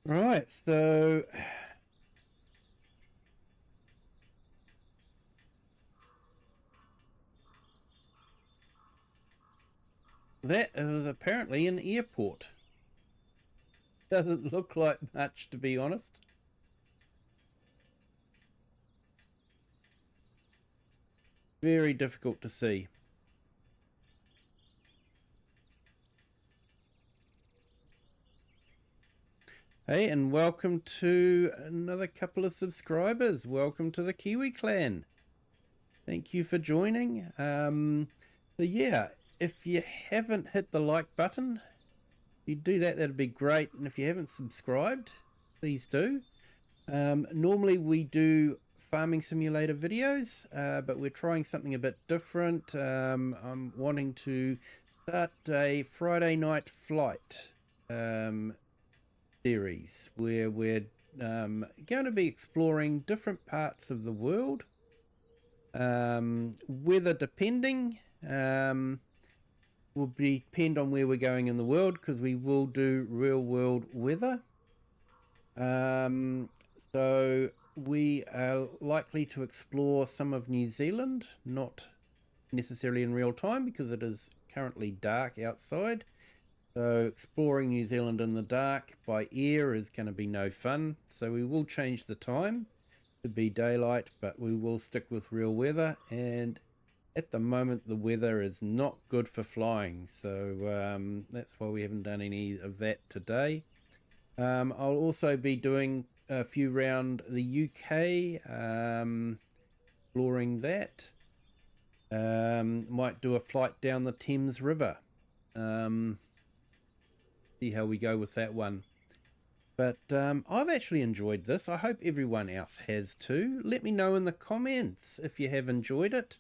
[SPEAKER 1] Right, so that is apparently an airport. Doesn't look like much, to be honest. Very difficult to see. Hey, and welcome to another couple of subscribers. Welcome to the Kiwi clan. Thank you for joining. So yeah, if you haven't hit the like button, if you do that, that'd be great. And if you haven't subscribed, please do. Normally we do farming simulator videos, but we're trying something a bit different. I'm wanting to start a Friday night flight series where we're going to be exploring different parts of the world, weather depending. Will depend on where we're going in the world, because we will do real world weather. So we are likely to explore some of New Zealand, not necessarily in real time because it is currently dark outside. So exploring New Zealand in the dark by air is going to be no fun. So we will change the time to be daylight, but we will stick with real weather. And at the moment, the weather is not good for flying. So that's why we haven't done any of that today. I'll also be doing a few around the UK, exploring that. Might do a flight down the Thames River. See how we go with that one. But I've actually enjoyed this. I hope everyone else has too. Let me know in the comments if you have enjoyed it.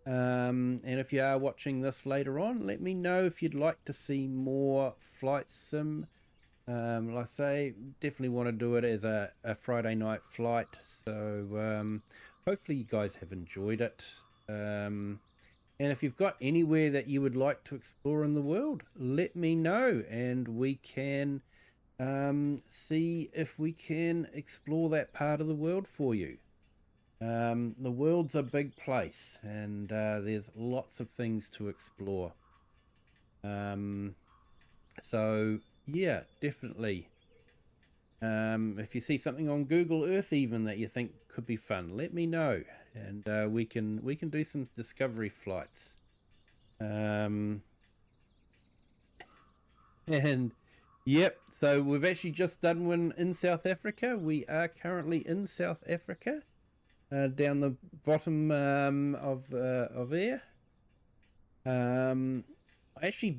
[SPEAKER 1] And if you are watching this later on, let me know if you'd like to see more flight sim. Like I say, definitely want to do it as a Friday night flight. So hopefully you guys have enjoyed it. And if you've got anywhere that you would like to explore in the world, let me know, and we can see if we can explore that part of the world for you. The world's a big place, and there's lots of things to explore. So yeah, definitely. If you see something on Google Earth even that you think could be fun, let me know, and we can do some discovery flights. And yep, so we've actually just done one in South Africa. We are currently in South Africa, down the bottom of there. I actually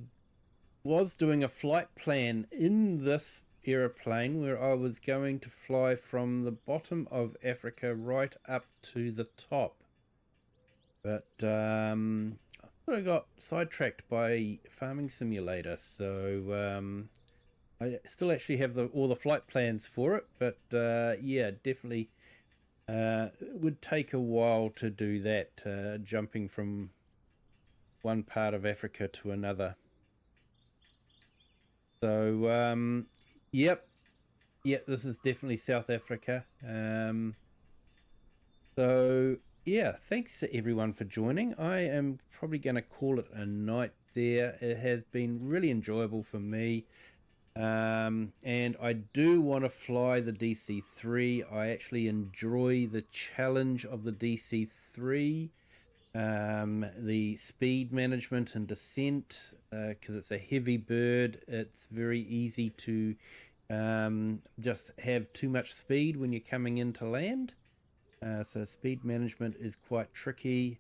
[SPEAKER 1] was doing a flight plan in this aeroplane where I was going to fly from the bottom of Africa right up to the top, but I I got sidetracked by Farming Simulator, so I still actually have all the flight plans for it, but yeah, definitely it would take a while to do that, jumping from one part of Africa to another. So yep, this is definitely South Africa. So yeah, thanks to everyone for joining. I am probably going to call it a night there. It has been really enjoyable for me. And I do want to fly the DC-3. I actually enjoy the challenge of the DC-3, the speed management and descent, because it's a heavy bird. It's very easy to just have too much speed when you're coming into land. So speed management is quite tricky.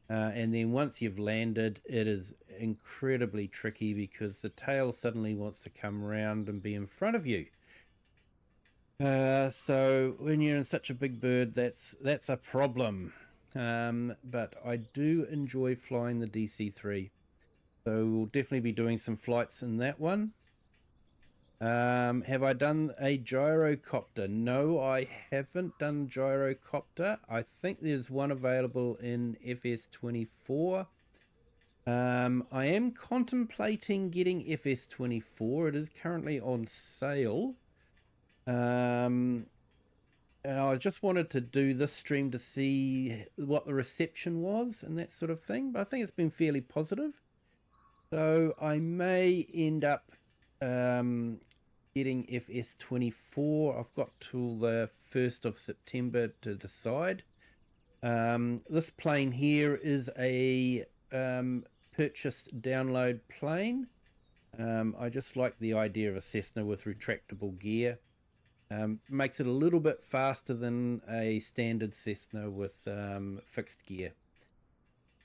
[SPEAKER 1] And then once you've landed, it is incredibly tricky because the tail suddenly wants to come around and be in front of you. So when you're in such a big bird, that's a problem. But I do enjoy flying the DC-3. So we'll definitely be doing some flights in that one. Have I done a gyrocopter? No, I haven't done gyrocopter. I think there's one available in FS24. I am contemplating getting FS24. It is currently on sale. I just wanted to do this stream to see what the reception was and that sort of thing, but I think it's been fairly positive. So I may end up getting FS24. I've got till the 1st of September to decide. This plane here is a purchased download plane. I just like the idea of a Cessna with retractable gear. Makes it a little bit faster than a standard Cessna with fixed gear.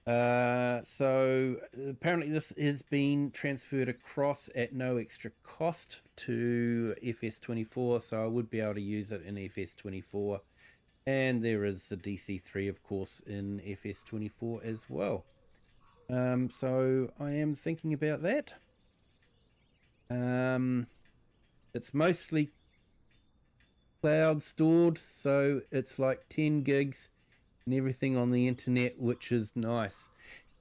[SPEAKER 1] So apparently this has been transferred across at no extra cost to FS24, so I would be able to use it in FS24, and there is the DC-3 of course in FS24 as well. So I am thinking about that. It's mostly cloud stored, so it's like 10 gigs and everything on the internet, which is nice.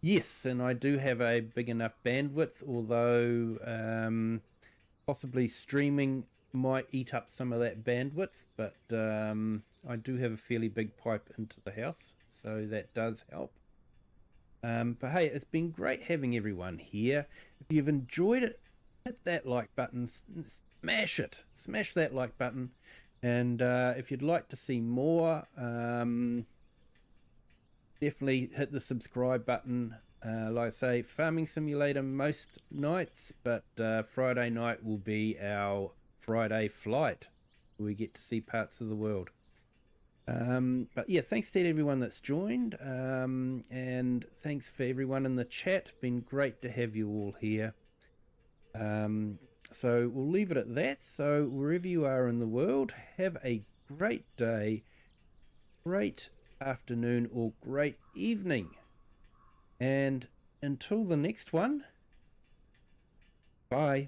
[SPEAKER 1] Yes, and I do have a big enough bandwidth, although possibly streaming might eat up some of that bandwidth, but I do have a fairly big pipe into the house, so that does help. But hey, it's been great having everyone here. If you've enjoyed it, hit that like button, smash it, smash that like button. And if you'd like to see more, definitely hit the subscribe button. Like I say, Farming Simulator most nights, but Friday night will be our Friday flight. We get to see parts of the world. But yeah, thanks to everyone that's joined, and thanks for everyone in the chat. Been great to have you all here. So we'll leave it at that. So wherever you are in the world, have a great day, great afternoon, or great evening. And until the next one, bye.